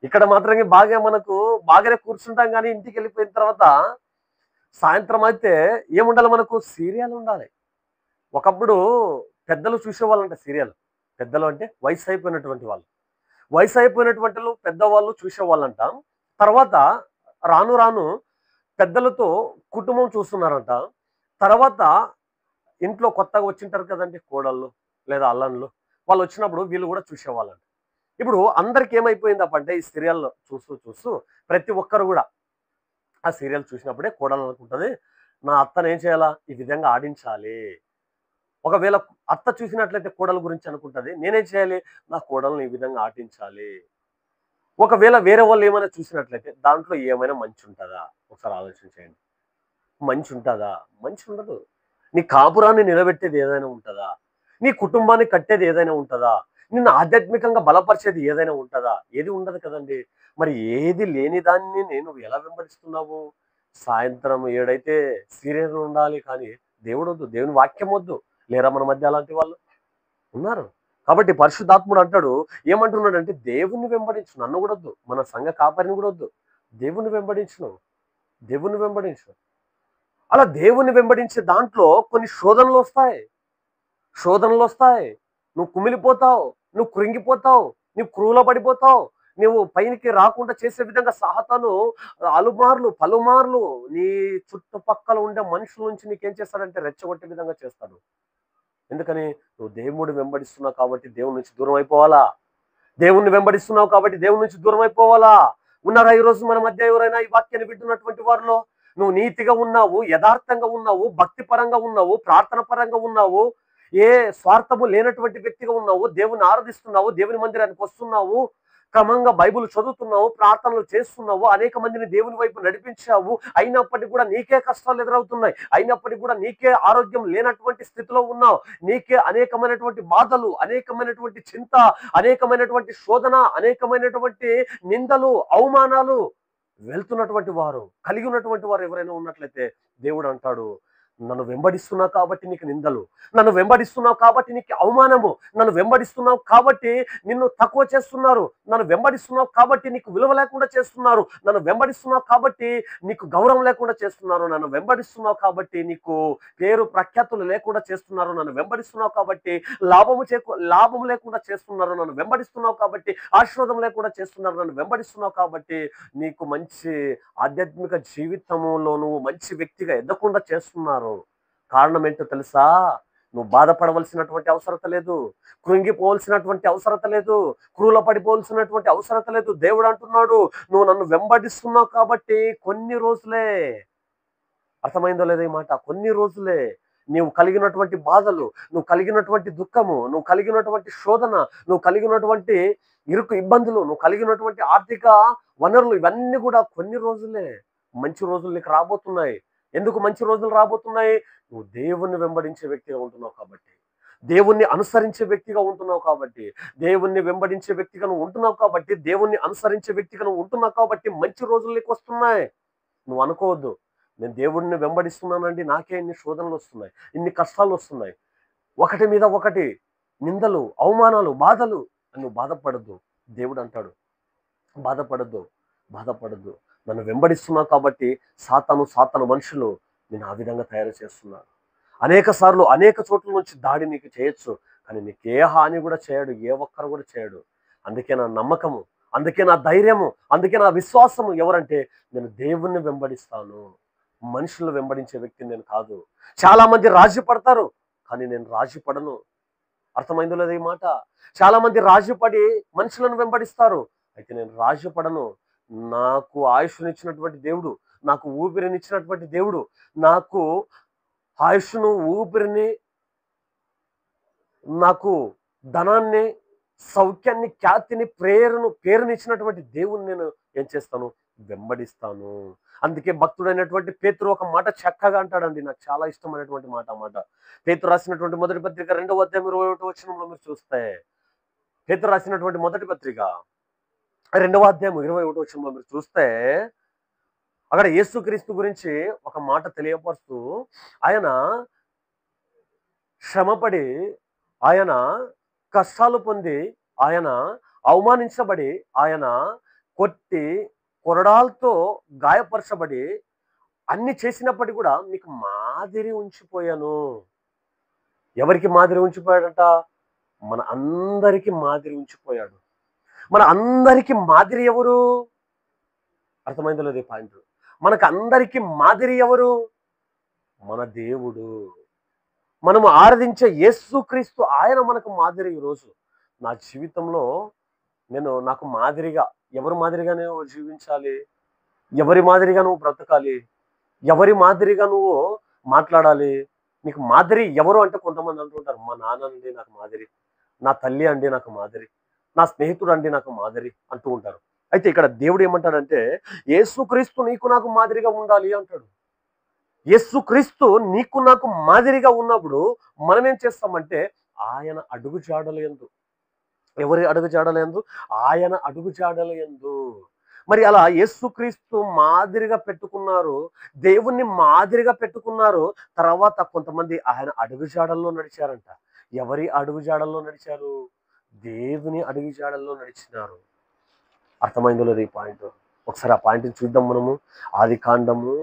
ఇక్కడ మాత్రమే బాగానే కూర్చుంటాం, కానీ ఇంటికి వెళ్ళిపోయిన తర్వాత సాయంత్రం అయితే ఏముండాలి మనకు? సీరియల్ ఉండాలి. ఒకప్పుడు పెద్దలు చూసేవాళ్ళంట సీరియల్. పెద్దలు అంటే వయసు అయిపోయినటువంటి వాళ్ళు. వయసు అయిపోయినటువంటి పెద్దవాళ్ళు చూసేవాళ్ళంట. తర్వాత రాను రాను పెద్దలతో కుటుంబం చూస్తున్నారంట. తర్వాత ఇంట్లో కొత్తగా వచ్చింటారు కదండి కోడళ్ళు లేదా అల్లండ్లు. వాళ్ళు వచ్చినప్పుడు వీళ్ళు కూడా చూసేవాళ్ళంట. ఇప్పుడు అందరికి ఏమైపోయిందప్పంటే ఈ సీరియల్ చూస్తూ చూస్తూ ప్రతి ఒక్కరు కూడా ఆ సీరియల్ చూసినప్పుడే కోడలు అనుకుంటది, నా అత్తను ఏం చేయాలా? ఈ విధంగా ఆడించాలి. ఒకవేళ అత్త చూసినట్లయితే కోడల గురించి అనుకుంటది, నేనేం చేయాలి? నా కోడల్ని ఈ విధంగా ఆటించాలి. ఒకవేళ వేరే వాళ్ళు ఏమైనా చూసినట్లయితే దాంట్లో ఏమైనా మంచి ఉంటుందా? ఒకసారి ఆలోచన చేయండి. మంచి ఉంటుందా? మంచి ఉండదు. నీ కాపురాన్ని నిలబెట్టేది ఏదైనా ఉంటుందా? నీ కుటుంబాన్ని కట్టేది ఏదైనా ఉంటుందా? నిన్ను ఆధ్యాత్మికంగా బలపరిచేది ఏదైనా ఉంటుందా? ఏది ఉండదు కదండి. మరి ఏది లేని దాన్ని నేను ఎలా వెంబడిస్తున్నావు? సాయంత్రం 7 అయితే సీరియల్ ఉండాలి, కానీ దేవుడు వద్దు, దేవుని వాక్యం వద్దు. లేరా మన మధ్య అలాంటి వాళ్ళు? ఉన్నారు. కాబట్టి పరిశుద్ధాత్ముడు అంటాడు, ఏమంటున్నాడంటే, దేవుణ్ణి వెంబడించు, నన్ను కూడా వద్దు, మన సంఘ కాపరిని కూడా వద్దు, దేవుణ్ణి వెంబడించు నువ్వు, దేవుణ్ణి వెంబడించు. అలా దేవుణ్ణి వెంబడించే దాంట్లో కొన్ని శోధనలొస్తాయి. శోధనలొస్తాయి. నువ్వు కుమిలిపోతావు, నువ్వు కృంగిపోతావు, నువ్వు క్రూల పడిపోతావు. నువ్వు పైనికి రాకుండా చేసే విధంగా సాతాను పలుమార్లు నీ చుట్టుపక్కల ఉండే మనుషుల నుంచి నీకేం చేస్తాడంటే రెచ్చగొట్టే విధంగా చేస్తాడు. ఎందుకని? నువ్వు దేవుడిని వెంబడిస్తున్నావు కాబట్టి దేవుని నుంచి దూరం అయిపోవాలా? దేవుణ్ణి వెంబడిస్తున్నావు కాబట్టి దేవుని నుంచి దూరం అయిపోవాలా? ఉన్నారా ఈరోజు మన మధ్య ఎవరైనా ఈ వాక్యాన్ని వింటున్నటువంటి వారిలో? నువ్వు నీతిగా ఉన్నావు, యథార్థంగా ఉన్నావు, భక్తి పరంగా ఉన్నావు, ప్రార్థన పరంగా ఉన్నావు, ఏ స్వార్థము లేనటువంటి వ్యక్తిగా ఉన్నావు, దేవుని ఆరాధిస్తున్నావు, దేవుని మందిరానికి వస్తున్నావు, క్రమంగా బైబిల్ చదువుతున్నావు, ప్రార్థనలు చేస్తున్నావు, అనేక మందిని దేవుని వైపు నడిపించావు. అయినప్పటికీ కూడా నీకే కష్టాలు ఎదురవుతున్నాయి. అయినప్పటికీ కూడా నీకే ఆరోగ్యం లేనటువంటి స్థితిలో ఉన్నావు. నీకే అనేకమైనటువంటి బాధలు, అనేకమైనటువంటి చింత, అనేకమైనటువంటి శోధన, అనేకమైనటువంటి నిందలు, అవమానాలు వెళ్తున్నటువంటి వారు, కలిగి ఉన్నటువంటి వారు ఎవరైనా ఉన్నట్లయితే దేవుడు అంటాడు, నన్ను వెంబడిస్తున్నావు కాబట్టి నీకు నిందలు, నన్ను వెంబడిస్తున్నావు కాబట్టి నీకు అవమానము, నన్ను వెంబడిస్తున్నావు కాబట్టి నిన్ను తక్కువ చేస్తున్నారు, నన్ను వెంబడిస్తున్నావు కాబట్టి నీకు విలువ లేకుండా చేస్తున్నారు, నన్ను వెంబడిస్తున్నావు కాబట్టి నీకు గౌరవం లేకుండా చేస్తున్నారు, నన్ను వెంబడిస్తున్నావు కాబట్టి నీకు పేరు ప్రఖ్యాతులు లేకుండా చేస్తున్నారు, నన్ను వెంబడిస్తున్నావు కాబట్టి లాభము లేకుండా చేస్తున్నారు, నన్ను వెంబడిస్తున్నావు కాబట్టి ఆశీర్వాదం లేకుండా చేస్తున్నారు, నన్ను వెంబడిస్తున్నావు కాబట్టి నీకు మంచి ఆధ్యాత్మిక జీవితంలో నువ్వు మంచి వ్యక్తిగా ఎదగకుండా చేస్తున్నారు. కారణం ఏంటో తెలుసా? నువ్వు బాధపడవలసినటువంటి అవసరత లేదు, కృంగిపోవలసినటువంటి అవసరత లేదు, క్రూల పడిపోవలసినటువంటి అవసరత లేదు. దేవుడు అంటున్నాడు, నువ్వు నన్ను వెంబడిస్తున్నావు కాబట్టి కొన్ని రోజులే. అర్థమైందో లేదో ఈ మాట? కొన్ని రోజులే. నీవు కలిగినటువంటి బాధలు, నువ్వు కలిగినటువంటి దుఃఖము, నువ్వు కలిగినటువంటి శోధన, నువ్వు కలిగినటువంటి ఇబ్బందులు, నువ్వు కలిగినటువంటి ఆర్థిక వనరులు, ఇవన్నీ కూడా కొన్ని రోజులే. మంచి రోజులు నీకు రాబోతున్నాయి. ఎందుకు మంచి రోజులు రాబోతున్నాయి? నువ్వు దేవుణ్ణి వెంబడించే వ్యక్తిగా ఉంటున్నావు కాబట్టి, దేవుణ్ణి అనుసరించే వ్యక్తిగా ఉంటున్నావు కాబట్టి, దేవుణ్ణి వెంబడించే వ్యక్తిగా నువ్వు ఉంటున్నావు కాబట్టి, దేవుణ్ణి అనుసరించే వ్యక్తిగా నువ్వు ఉంటున్నావు కాబట్టి మంచి రోజులు నీకు వస్తున్నాయి. నువ్వు అనుకోవద్దు, నేను దేవుడిని వెంబడిస్తున్నానండి, నాకే ఇన్ని శోధనలు వస్తున్నాయి, ఇన్ని కష్టాలు వస్తున్నాయి, ఒకటి మీద ఒకటి నిందలు, అవమానాలు, బాధలు అని నువ్వు బాధపడద్దు. దేవుడు అంటాడు, బాధపడద్దు, బాధపడద్దు, నన్ను వెంబడిస్తున్నావు కాబట్టి సాతాను మనుషులు నేను ఆ విధంగా తయారు చేస్తున్నాను. అనేక సార్లు అనేక చోట్ల నుంచి దాడి నీకు చేయొచ్చు, కానీ నీకు ఏ హాని కూడా చేయడు, ఏ ఒక్కరు కూడా చేయడు. అందుకే నా నమ్మకము, అందుకే నా ధైర్యము, అందుకే నా విశ్వాసము ఎవరంటే నేను దేవుణ్ణి వెంబడిస్తాను. మనుషులను వెంబడించే వ్యక్తిని నేను కాదు. చాలా మంది రాజీ పడతారు, కానీ నేను రాజీ పడను. అర్థమైందో లేదా ఈ మాట? చాలా మంది రాజీ పడి మనుషులను వెంబడిస్తారు, అయితే నేను రాజీ పడను. నాకు ఆయుష్నిచ్చినటువంటి దేవుడు, నాకు ఊపిరినిచ్చినటువంటి దేవుడు, నాకు ఆయుష్ను, ఊపిరిని, నాకు ధనాన్ని, సౌఖ్యాన్ని, ఖ్యాతిని, పేరునిచ్చినటువంటి దేవుని నేను ఏం చేస్తాను? వెంబడిస్తాను. అందుకే భక్తుడైనటువంటి పేతురు ఒక మాట చక్కగా అంటాడండి, నాకు చాలా ఇష్టమైనటువంటి మాట. ఆ మాట పేతురు రాసినటువంటి మొదటి పత్రిక 2వ అధ్యాయం 21వ వచనంలో మీరు చూస్తే, పేతురు రాసినటువంటి మొదటి పత్రిక 2వ అధ్యాయం 21వ వచనంలో మీరు చూస్తే, అక్కడ యేసుక్రీస్తు గురించి ఒక మాట తెలియపరుస్తూ, ఆయన శ్రమపడి, ఆయన కష్టాలు పొంది, ఆయన అవమానించబడి, ఆయన కొట్టి కొరడాలతో గాయపరచబడి అన్ని చేసినప్పటికీ కూడా మీకు మాదిరి ఉంచిపోయాను. ఎవరికి మాదిరి ఉంచిపోయాడంట? మన అందరికి మాదిరి ఉంచిపోయాడు. మన అందరికి మాదిరి ఎవరు? అర్థమైందో లేదు ఈ పాయింట్? మనకు అందరికి మాదిరి ఎవరు? మన దేవుడు. మనము ఆరాధించే యేసుక్రీస్తు, ఆయన మనకు మాదిరి. ఈరోజు నా జీవితంలో నాకు మాదిరిగా, ఎవరి మాదిరిగా నువ్వు జీవించాలి, ఎవరి మాదిరిగా నువ్వు బ్రతకాలి, ఎవరి మాదిరిగా నువ్వు మాట్లాడాలి, నీకు మాదిరి ఎవరు అంటే కొంతమంది అంటుంటారు, మా నాన్న అండి నాకు మాదిరి, నా తల్లి అండి నాకు మాదిరి, నా స్నేహితుడు అండి నాకు మాదిరి అంటూ ఉంటారు. అయితే ఇక్కడ దేవుడు ఏమంటాడంటే, యేసుక్రీస్తు నీకు నాకు మాదిరిగా ఉండాలి అంటాడు. యేసుక్రీస్తు నీకు నాకు మాదిరిగా ఉన్నప్పుడు మనం ఏం చేస్తామంటే, ఆయన అడుగు జాడలు యందు, ఎవరి అడుగు జాడలు యందు? ఆయన అడుగు జాడలు యందు. మరి అలా యేసుక్రీస్తు మాదిరిగా పెట్టుకున్నారు, దేవుణ్ణి మాదిరిగా పెట్టుకున్నారు. తర్వాత కొంతమంది ఆయన అడుగు జాడల్లో నడిచారంట. ఎవరి అడుగు జాడల్లో నడిచారు? దేవుని అడుగు జాడల్లో నడిచినారు. అర్థమైందో లేదు ఈ పాయింట్? ఒకసారి ఆ పాయింట్ని చూద్దాం మనము. ఆదికాండము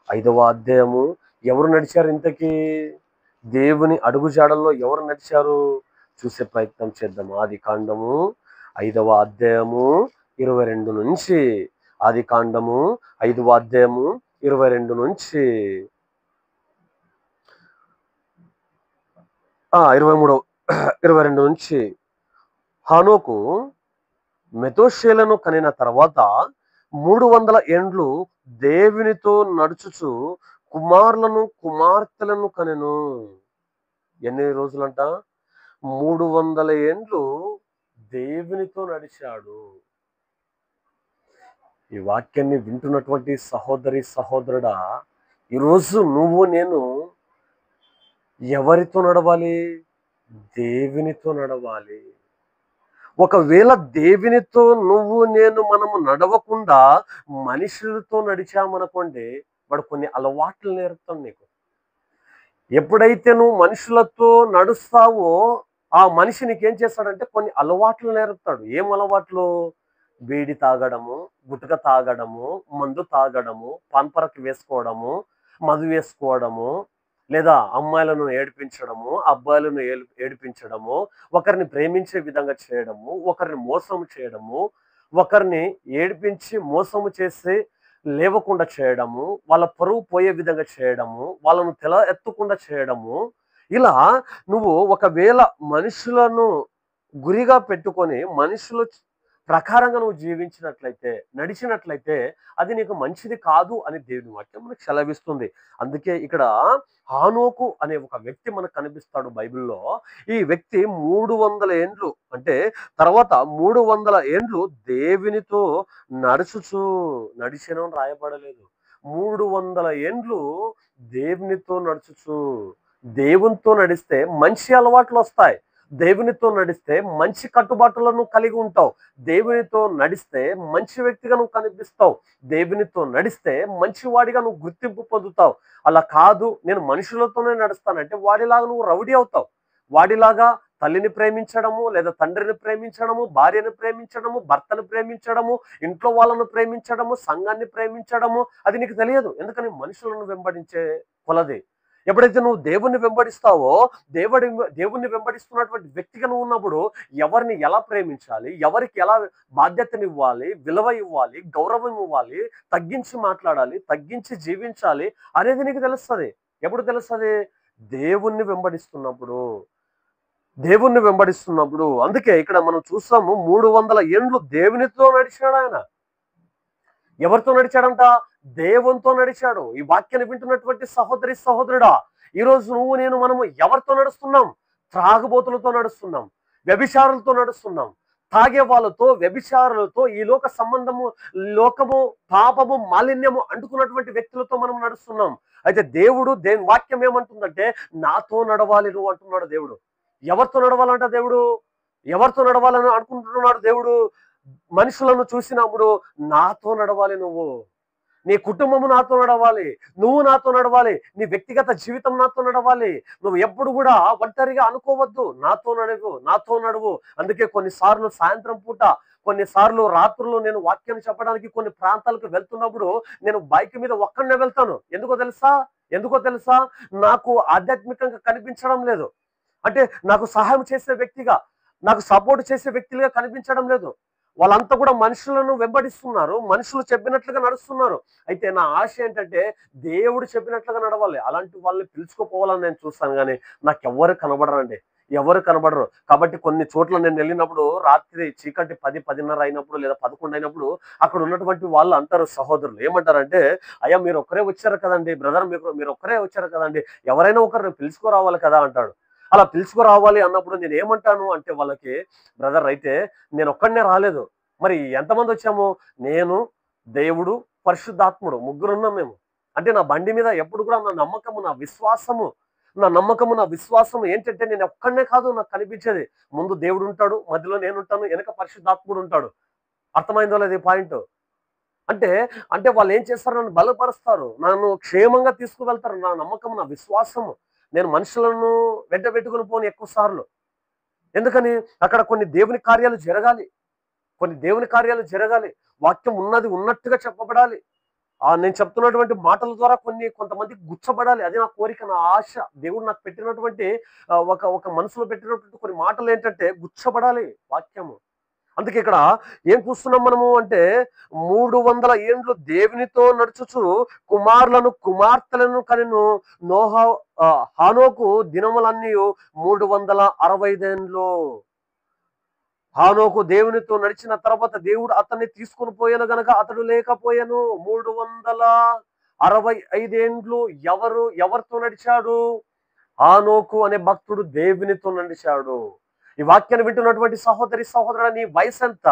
5వ అధ్యాయము. ఎవరు నడిచారు ఇంతకీ? దేవుని అడుగు జాడల్లో ఎవరు నడిచారు? చూసే ప్రయత్నం చేద్దాం. ఆదికాండము 5వ అధ్యాయము 22 నుంచి, ఆదికాండము 5వ అధ్యాయము 22 నుంచి 22 నుంచి, హానోకు మెతూషేలను కనిన తర్వాత 300 ఏండ్లు దేవునితో నడుచుచు కుమారులను కుమార్తెలను కనెను. ఎన్ని రోజులంట? 300 ఏండ్లు దేవునితో నడిచాడు. ఈ వాక్యాన్ని వింటున్నటువంటి సహోదరి సహోదరుడా, ఈరోజు నువ్వు నేను ఎవరితో నడవాలి? దేవునితో నడవాలి. ఒకవేళ దేవునితో మనము నడవకుండా మనుషులతో నడిచామనుకోండి, వాడు కొన్ని అలవాట్లు నేర్పుతాడు నీకు. ఎప్పుడైతే నువ్వు మనుషులతో నడుస్తావో ఆ మనిషి నీకేం చేస్తాడంటే కొన్ని అలవాట్లు నేర్పుతాడు. ఏం అలవాట్లు? బీడి తాగడము, గుట్క తాగడము, మందు తాగడము, పాన్పరక్ వేసుకోవడము, మధు వేసుకోవడము, లేదా అమ్మాయిలను ఏడిపించడము, అబ్బాయిలను ఏడిపించడము, ఒకరిని ప్రేమించే విధంగా చేయడము, ఒకరిని మోసం చేయడము, ఒకరిని ఏడిపించి మోసము చేసి లేవకుండా చేయడము, వాళ్ళ పరువు పోయే విధంగా చేయడము, వాళ్ళను తెల ఎత్తకుండా చేయడము. ఇలా నువ్వు ఒకవేళ మనుషులను గురిగా పెట్టుకొని మనుషుల ప్రకారంగా నువ్వు జీవించినట్లయితే, నడిచినట్లయితే అది నీకు మంచిది కాదు అని దేవుని వాక్యం మనకు సెలవిస్తుంది. అందుకే ఇక్కడ హానోకు అనే ఒక వ్యక్తి మనకు కనిపిస్తాడు బైబిల్లో. ఈ వ్యక్తి 300 ఏండ్లు, అంటే తర్వాత 300 ఏండ్లు దేవునితో నడిచెను అని రాయబడలేదు. 300 ఏండ్లు దేవునితో నడుచుచు. దేవునితో నడిస్తే మంచి అలవాట్లు వస్తాయి. దేవునితో నడిస్తే మంచి కట్టుబాటులను కలిగి ఉంటావు. దేవునితో నడిస్తే మంచి వ్యక్తిగా నువ్వు కనిపిస్తావు. దేవునితో నడిస్తే మంచివాడిగా నువ్వు గుర్తింపు పొందుతావు. అలా కాదు, నేను మనుషులతోనే నడుస్తానంటే వాడిలాగా నువ్వు రౌడీ అవుతావు, వాడిలాగా తల్లిని ప్రేమించడము, లేదా తండ్రిని ప్రేమించడము, భార్యను ప్రేమించడము, భర్తను ప్రేమించడము, ఇంట్లో వాళ్ళను ప్రేమించడము, సంఘాన్ని ప్రేమించడము, అది నీకు తెలియదు. ఎందుకని మనుషులను వెంబడించే కొలది. ఎప్పుడైతే నువ్వు దేవుణ్ణి వెంబడిస్తావో, దేవుడి దేవుణ్ణి వెంబడిస్తున్నటువంటి వ్యక్తిగా నువ్వు ఉన్నప్పుడు ఎవరిని ఎలా ప్రేమించాలి, ఎవరికి ఎలా బాధ్యతనివ్వాలి, విలువ ఇవ్వాలి, గౌరవం ఇవ్వాలి, తగ్గించి మాట్లాడాలి, తగ్గించి జీవించాలి అనేది నీకు తెలుస్తుంది. ఎప్పుడు తెలుస్తుంది? దేవుణ్ణి వెంబడిస్తున్నప్పుడు. దేవుణ్ణి వెంబడిస్తున్నప్పుడు. అందుకే ఇక్కడ మనం చూస్తాము 300 ఏండ్లు దేవునితో నడిచాడు ఆయన. ఎవరితో నడిచాడంట? దేవునితో నడిచాడు. ఈ వాక్యాన్ని వింటున్నటువంటి సహోదరి సహోదరుడా, ఈరోజు నువ్వు నేను మనము ఎవరితో నడుస్తున్నాం? త్రాగుబోతులతో నడుస్తున్నాం, వ్యభిచారులతో నడుస్తున్నాం, తాగే వాళ్ళతో, వ్యభిచారులతో, ఈ లోక సంబంధము, లోకము, పాపము, మాలిన్యము అంటుకున్నటువంటి వ్యక్తులతో మనం నడుస్తున్నాం. అయితే దేవుని వాక్యం ఏమంటుందంటే, నాతో నడవాలి నువ్వు అంటున్నాడు దేవుడు. ఎవరితో నడవాలంట దేవుడు? ఎవరితో నడవాలని అనుకుంటున్నాడు దేవుడు? మనుషులను చూసినప్పుడు నాతో నడవాలి నువ్వు, నీ కుటుంబము నాతో నడవాలి, నువ్వు నాతో నడవాలి, నీ వ్యక్తిగత జీవితం నాతో నడవాలి. నువ్వు ఎప్పుడు కూడా ఒంటరిగా అనుకోవద్దు, నాతో నడువు, నాతో నడువు. అందుకే కొన్నిసార్లు సాయంత్రం పూట, కొన్నిసార్లు రాత్రులు నేను వాక్యాన్ని చెప్పడానికి కొన్ని ప్రాంతాలకు వెళ్తున్నప్పుడు నేను బైక్ మీద ఒక్కడనే వెళ్తాను. ఎందుకో తెలుసా? నాకు ఆధ్యాత్మికంగా కనిపించడం లేదు. అంటే నాకు సహాయం చేసే వ్యక్తిగా, నాకు సపోర్ట్ చేసే వ్యక్తులుగా కనిపించడం లేదు. వాళ్ళంతా కూడా మనుషులను వెంబడిస్తున్నారు, మనుషులు చెప్పినట్లుగా నడుస్తున్నారు. అయితే నా ఆశ ఏంటంటే దేవుడు చెప్పినట్లుగా నడవాలి. అలాంటి వాళ్ళని పిలుచుకోపోవాలని నేను చూస్తాను, కానీ నాకు ఎవరు కనబడరండి, ఎవరు కనబడరు. కాబట్టి కొన్ని చోట్ల నేను వెళ్ళినప్పుడు రాత్రి చీకటి 10, 10:30 అయినప్పుడు, లేదా 11 అయినప్పుడు అక్కడ ఉన్నటువంటి వాళ్ళు అంటారు, సహోదరులు ఏమంటారంటే, అయ్యా మీరు ఒక్కరే వచ్చారు కదండి బ్రదర్, మీరు ఒక్కరే వచ్చారు కదండి, ఎవరైనా ఒకరిని పిలుచుకోరావాలి కదా అంటాడు. అలా పిలుచుకురావాలి అన్నప్పుడు నేను ఏమంటాను అంటే వాళ్ళకి, బ్రదర్ అయితే నేను ఒక్కడనే రాలేదు, మరి ఎంతమంది వచ్చాము? నేను, దేవుడు, పరిశుద్ధాత్ముడు, ముగ్గురున్నాం మేము. అంటే నా బండి మీద ఎప్పుడు కూడా నా నమ్మకము, నా విశ్వాసము ఏంటంటే నేను ఒక్కడనే కాదు నాకు కనిపించేది. ముందు దేవుడు ఉంటాడు, మధ్యలో నేను ఉంటాను, వెనక పరిశుద్ధాత్ముడు ఉంటాడు. అర్థమైందో లేదు ఈ పాయింట్? అంటే అంటే వాళ్ళు ఏం చేస్తారు? నన్ను బలపరుస్తారు, నన్ను క్షేమంగా తీసుకువెళ్తారు. నా నమ్మకం, నా విశ్వాసము. నేను మనుషులను వెంట పెట్టుకుని పోను ఎక్కువ సార్లు. ఎందుకని? అక్కడ కొన్ని దేవుని కార్యాలు జరగాలి, వాక్యం ఉన్నది ఉన్నట్టుగా చెప్పబడాలి. నేను చెప్తున్నటువంటి మాటల ద్వారా కొంతమందికి గుచ్చబడాలి. అది నా కోరిక, నా ఆశ. దేవుడు నాకు పెట్టినటువంటి ఒక మనసులో పెట్టినటువంటి కొన్ని మాటలు ఏంటంటే గుచ్చబడాలి వాక్యము. అందుకే ఇక్కడ ఏం చూస్తున్నాం మనము అంటే, 300 ఏండ్లు దేవునితో నడుచుచు కుమారులను కుమార్తెలను కనెను హానోకు దినములన్నీ 365 ఏండ్లు. హానోకు దేవునితో నడిచిన తర్వాత దేవుడు అతన్ని తీసుకుని పోయాను గనక అతడు లేకపోయాను. 365 ఏండ్లు ఎవరితో నడిచాడు? హానోకు అనే భక్తుడు దేవునితో నడిచాడు. ఈ వాక్యాన్ని వింటున్నటువంటి సహోదరి సహోదరుడు, నీ వయసు ఎంత?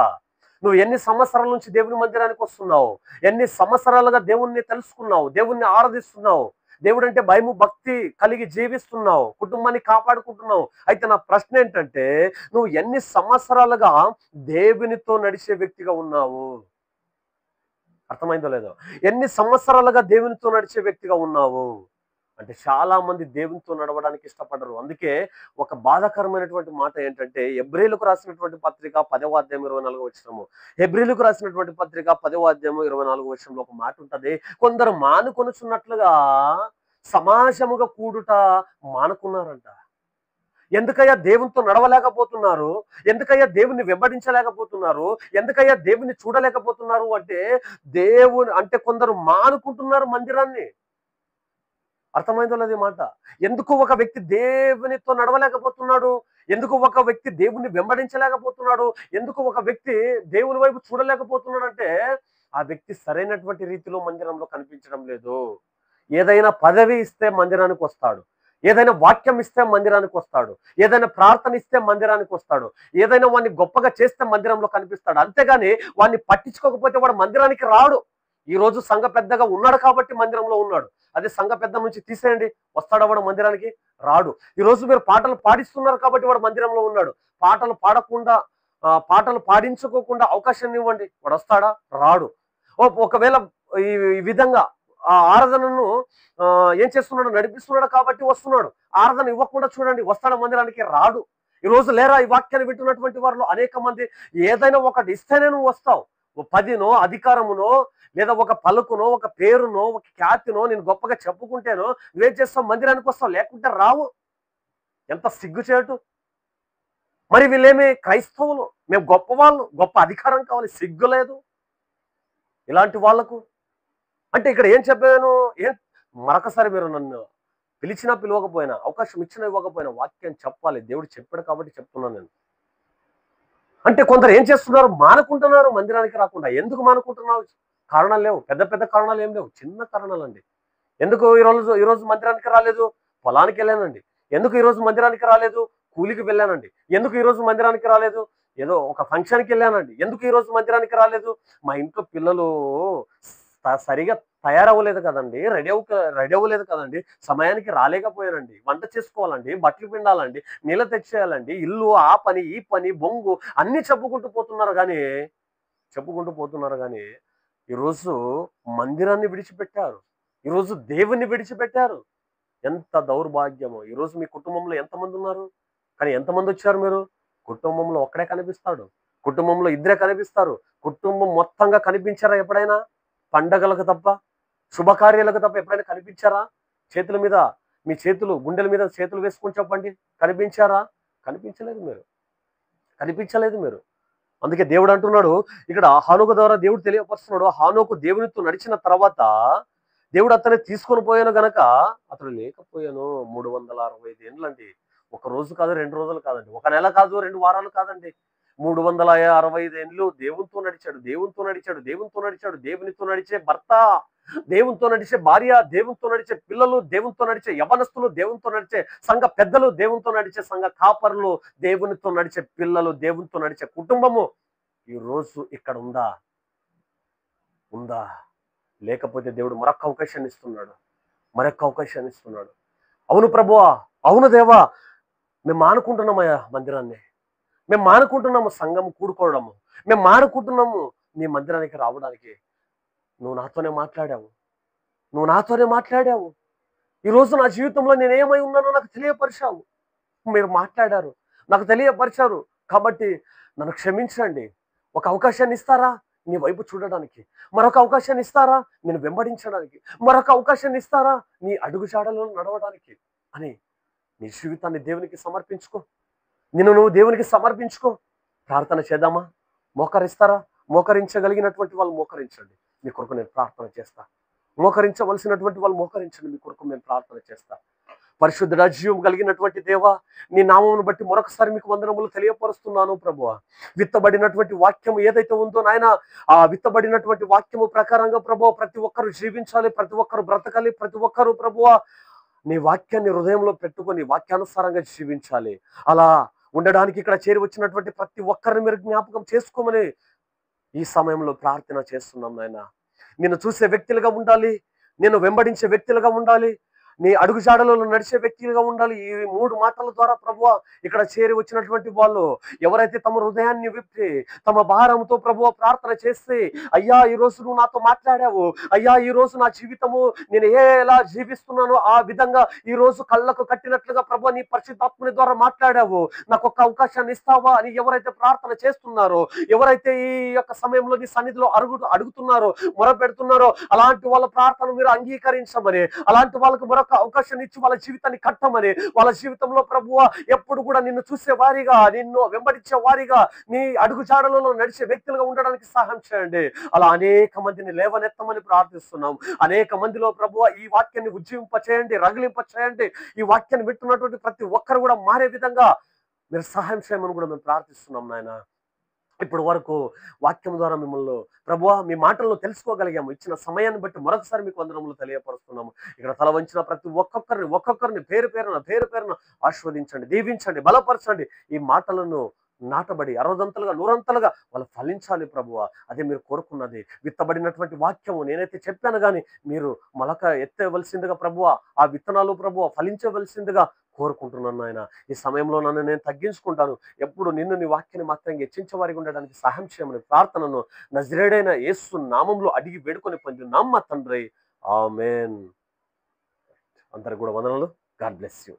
నువ్వు ఎన్ని సంవత్సరాల నుంచి దేవుని మందిరానికి వస్తున్నావు? ఎన్ని సంవత్సరాలుగా దేవుణ్ణి తెలుసుకున్నావు, దేవుణ్ణి ఆరాధిస్తున్నావు, దేవుడు అంటే భయము భక్తి కలిగి జీవిస్తున్నావు, కుటుంబాన్ని కాపాడుకుంటున్నావు. అయితే నా ప్రశ్న ఏంటంటే, నువ్వు ఎన్ని సంవత్సరాలుగా దేవునితో నడిచే వ్యక్తిగా ఉన్నావు? అర్థమైందో లేదో? ఎన్ని సంవత్సరాలుగా దేవునితో నడిచే వ్యక్తిగా ఉన్నావు అంటే, చాలా మంది దేవునితో నడవడానికి ఇష్టపడరు. అందుకే ఒక బాధాకరమైనటువంటి మాట ఏంటంటే, హెబ్రీయులకు రాసినటువంటి పత్రిక 10వ అధ్యాయం 24వ వచనము. హెబ్రీయులకు రాసినటువంటి పత్రిక 10వ అధ్యాయం 24వ వచనంలో ఒక మాట ఉంటది. కొందరు మానుకొనుచున్నట్లుగా సమాజముగా కూడుట మానుకున్నారంట. ఎందుకయ్యా దేవునితో నడవలేకపోతున్నారు? ఎందుకయ్యా దేవుని వెంబడించలేకపోతున్నారు? ఎందుకయ్యా దేవుని చూడలేకపోతున్నారు అంటే, కొందరు మానుకుంటున్నారు మందిరాన్ని. అర్థమైందో లేదు ఈ మాట? ఎందుకు ఒక వ్యక్తి దేవునితో నడవలేకపోతున్నాడు? ఎందుకు ఒక వ్యక్తి దేవుని వెంబడించలేకపోతున్నాడు? ఎందుకు ఒక వ్యక్తి దేవుని వైపు చూడలేకపోతున్నాడు అంటే, ఆ వ్యక్తి సరైనటువంటి రీతిలో మందిరంలో కనిపించడం లేదు. ఏదైనా పదవి ఇస్తే మందిరానికి వస్తాడు, ఏదైనా వాక్యం ఇస్తే మందిరానికి వస్తాడు, ఏదైనా ప్రార్థన ఇస్తే మందిరానికి వస్తాడు, ఏదైనా వాడిని గొప్పగా చేస్తే మందిరంలో కనిపిస్తాడు. అంతేగాని వాడిని పట్టించుకోకపోతే వాడు మందిరానికి రాడు. ఈ రోజు సంఘ పెద్దగా ఉన్నాడు కాబట్టి మందిరంలో ఉన్నాడు. అదే సంఘ పెద్ద నుంచి తీసేయండి, వస్తాడా వాడు మందిరానికి? రాడు. ఈ రోజు మీరు పాటలు పాడిస్తున్నారు కాబట్టి వాడు మందిరంలో ఉన్నాడు. పాటలు పాడించుకోకుండా అవకాశం ఇవ్వండి, వాడు వస్తాడా? రాడు. ఒకవేళ ఈ విధంగా ఆ ఆరాధనను ఏం చేస్తున్నాడు? నడిపిస్తున్నాడు కాబట్టి వస్తున్నాడు. ఆరాధన ఇవ్వకుండా చూడండి, వస్తాడా మందిరానికి? రాడు. ఈ రోజు లేరా ఈ వాక్యాన్ని వింటున్నటువంటి వారిలో అనేక మంది ఏదైనా ఒకటి ఇస్తేనే నువ్వు వస్తావు. ఓ పదినో, అధికారమునో, లేదా ఒక పలుకునో, ఒక పేరునో, ఒక ఖ్యాతినో నేను గొప్పగా చెప్పుకుంటేనో నువ్వేం చేస్తావు? మందిరానికి వస్తావు, లేకుంటే రావు. ఎంత సిగ్గుచేటు. మరి వీళ్ళేమి క్రైస్తవులు, మేము గొప్పవాళ్ళు, గొప్ప అధికారం కావాలి, సిగ్గు లేదు ఇలాంటి వాళ్లకు. అంటే ఇక్కడ ఏం చెప్పాను? ఏం మరొకసారి మీరు నన్ను పిలిచినా పిలవకపోయినా, అవకాశం ఇచ్చినా ఇవ్వకపోయినా వాక్యం చెప్పాలి. దేవుడు చెప్పాడు కాబట్టి చెప్తున్నాను నేను. అంటే కొందరు ఏం చేస్తున్నారు? మానుకుంటున్నారు మందిరానికి రాకుండా. ఎందుకు మానుకుంటున్నావు? కారణాలు లేవు, పెద్ద పెద్ద కారణాలు ఏం లేవు, చిన్న కారణాలండి. ఎందుకు ఈరోజు మందిరానికి రాలేదు? పొలానికి వెళ్ళానండి. ఎందుకు ఈరోజు మందిరానికి రాలేదు? కూలికి వెళ్ళానండి. ఎందుకు ఈరోజు మందిరానికి రాలేదు? ఏదో ఒక ఫంక్షన్కి వెళ్ళానండి. ఎందుకు ఈరోజు మందిరానికి రాలేదు? మా ఇంట్లో పిల్లలు సరిగా తయారవ్వలేదు కదండి, రెడీ అవ్వలేదు కదండి, సమయానికి రాలేకపోయానండి, వంట చేసుకోవాలండి, బట్టలు పిండాలండి, నీళ్ళ తెచ్చేయాలండి, ఇల్లు, ఆ పని ఈ పని, బొంగు అన్ని చెప్పుకుంటూ పోతున్నారు కానీ ఈరోజు మందిరాన్ని విడిచిపెట్టారు. ఈరోజు దేవుణ్ణి విడిచిపెట్టారు. ఎంత దౌర్భాగ్యమో. ఈరోజు మీ కుటుంబంలో ఎంతమంది ఉన్నారు? కానీ ఎంతమంది వచ్చారు మీరు? కుటుంబంలో ఒక్కడే కనిపిస్తాడు, కుటుంబంలో ఇద్దరే కనిపిస్తారు. కుటుంబం మొత్తంగా కనిపించారా ఎప్పుడైనా? పండగలకు తప్ప, శుభకార్యాలకు తప్ప ఎప్పుడైనా కనిపించారా? చేతుల మీద మీ చేతులు, గుండెల మీద చేతులు వేసుకొని చెప్పండి, కనిపించారా? కనిపించలేదు మీరు. అందుకే దేవుడు అంటున్నాడు ఇక్కడ, హానోకు ద్వారా దేవుడు తెలియపరుస్తున్నాడు. హానోకు దేవునితో నడిచిన తర్వాత దేవుడు అతన్ని తీసుకొని పోయాను గనక అతడు లేకపోయాను 365 ఏండ్లండి. ఒక రోజు కాదు, 2 రోజులు కాదండి, ఒక నెల కాదు, 2 వారాలు కాదండి, 365 ఏండ్లు దేవునితో నడిచాడు. దేవునితో నడిచే భర్త, దేవునితో నడిచే భార్య, దేవునితో నడిచే పిల్లలు, దేవునితో నడిచే యవనస్తులు, దేవునితో నడిచే సంఘ పెద్దలు, దేవునితో నడిచే సంఘ కాపరులు, దేవునితో నడిచే పిల్లలు, దేవునితో నడిచే కుటుంబము ఈ రోజు ఇక్కడ ఉందా? లేకపోతే దేవుడు మరొక అవకాశాన్ని ఇస్తున్నాడు. అవును ప్రభువా, అవును దేవా, మేము మానుకుంటున్నామయ్యా మందిరాన్ని, మేము మానుకుంటున్నాము సంఘం కూడుకోవడము, మేము మానుకుంటున్నాము నీ మందిరానికి రావడానికి. నువ్వు నాతోనే మాట్లాడావు. ఈరోజు నా జీవితంలో నేను ఏమై ఉన్నానో నాకు తెలియపరిచావు. మీరు మాట్లాడారు, నాకు తెలియపరిచారు. కాబట్టి నన్ను క్షమించండి. ఒక అవకాశాన్ని ఇస్తారా నీ వైపు చూడడానికి? మరొక అవకాశాన్ని ఇస్తారా నేను వెంబడించడానికి? మరొక అవకాశాన్ని ఇస్తారా నీ అడుగుజాడలో నడవడానికి అని నీ జీవితాన్ని దేవునికి సమర్పించుకో. నువ్వు దేవునికి సమర్పించుకో. ప్రార్థన చేద్దామా? మోకరించగలిగినటువంటి వాళ్ళు మోకరించండి, మీ కొరకు నేను ప్రార్థన చేస్తా. మోకరించవలసినటువంటి వాళ్ళు మోకరించండి, మీ కొరకు నేను ప్రార్థన చేస్తా. పరిశుద్ధ జీవం కలిగినటువంటి దేవా, నీ నామమును బట్టి మరొకసారి మీకు వందనములు తెలియపరుస్తున్నాను ప్రభువా. విత్తబడినటువంటి వాక్యము ఏదైతే ఉందో నాయన, ఆ విత్తబడినటువంటి వాక్యము ప్రకారంగా ప్రభువా ప్రతి ఒక్కరు జీవించాలి, ప్రతి ఒక్కరు బ్రతకాలి, ప్రతి ఒక్కరు ప్రభువా నీ వాక్యాన్ని హృదయంలో పెట్టుకొని వాక్యానుసారంగా జీవించాలి. అలా ఉండడానికి ఇక్కడ చేరి వచ్చినటువంటి ప్రతి ఒక్కరిని మీరు జ్ఞాపకం చేసుకోమని ఈ సమయంలో ప్రార్థన చేస్తున్నాం నాయన. నిన్ను చూసే వ్యక్తులుగా ఉండాలి, నిన్ను వెంబడించే వ్యక్తులుగా ఉండాలి, నీ అడుగుజాడలలో నడిచే వ్యక్తులుగా ఉండాలి. ఈ 3 మాటల ద్వారా ప్రభువా ఇక్కడ చేరి వచ్చినటువంటి వాళ్ళు ఎవరైతే తమ హృదయాన్ని విప్పి తమ భారంతో ప్రభువా ప్రార్థన చేస్తే, అయ్యా ఈ రోజు నువ్వు నాతో మాట్లాడావు, అయ్యా ఈ రోజు నా జీవితము నేను ఎలా జీవిస్తున్నానో ఆ విధంగా ఈ రోజు కళ్ళకు కట్టినట్లుగా ప్రభువా నీ పరిశుద్ధాత్మని ద్వారా మాట్లాడావు, నాకు ఒక అవకాశాన్ని ఇస్తావా అని ఎవరైతే ప్రార్థన చేస్తున్నారో, ఎవరైతే ఈ యొక్క సమయంలో నీ సన్నిధిలో అడుగుతున్నారో, మొరపెడుతున్నారో, అలాంటి వాళ్ళ ప్రార్థన మీరు అంగీకరించమని, అలాంటి వాళ్ళకు మరొక అవకాశాన్ని ఇచ్చి వాళ్ళ జీవితాన్ని కట్టమని, వాళ్ళ జీవితంలో ప్రభువా ఎప్పుడు కూడా నిన్ను చూసే వారిగా, నిన్ను వెంబడించే వారిగా, నీ అడుగుజాడలలో నడిచే వ్యక్తులుగా ఉండడానికి సహాయం చేయండి. అలా అనేక మందిని లేవనెత్తమని ప్రార్థిస్తున్నాం. అనేక మందిలో ప్రభువా ఈ వాక్యాన్ని ఉజ్జీవింపచేయండి, రగిలింపచేయండి. ఈ వాక్యాన్ని వింటున్నటువంటి ప్రతి ఒక్కరు కూడా మారే విధంగా మీరు సహాయం చేయమని కూడా మేము ప్రార్థిస్తున్నాం నాయన. ఇప్పటి వరకు వాక్యం ద్వారా మిమ్మల్ని ప్రభువా మీ మాటల్లో తెలుసుకోగలిగాము. ఇచ్చిన సమయాన్ని బట్టి మరొకసారి మీకు వందనములు తెలియపరుస్తున్నాము. ఇక్కడ తల వంచిన ప్రతి ఒక్కొక్కరిని పేరు పేరున ఆస్వాదించండి, దీవించండి, బలపరచండి. ఈ మాటలను నాటబడి 60 100 వాళ్ళు ఫలించాలి ప్రభువా. అదే మీరు కోరుకున్నది. విత్తబడినటువంటి వాక్యము నేనైతే చెప్పాను కానీ మీరు మొలక ఎత్తవలసిందిగా ప్రభువా, ఆ విత్తనాలు ప్రభువా ఫలించవలసిందిగా కోరుకుంటున్నాను ఆయన. ఈ సమయంలో నన్ను నేను తగ్గించుకుంటాను. ఎప్పుడు నిన్ను నీ వాక్యాన్ని మాత్రం హెచ్చించే వారికి ఉండడానికి సహాయం చేయమని ప్రార్థనను నజరేయుడైన యేసు నామంలో అడిగి వేడుకొని పొందున్నాం మా తండ్రి. ఆమేన్. అందరికి కూడా వందనాలు. God bless you.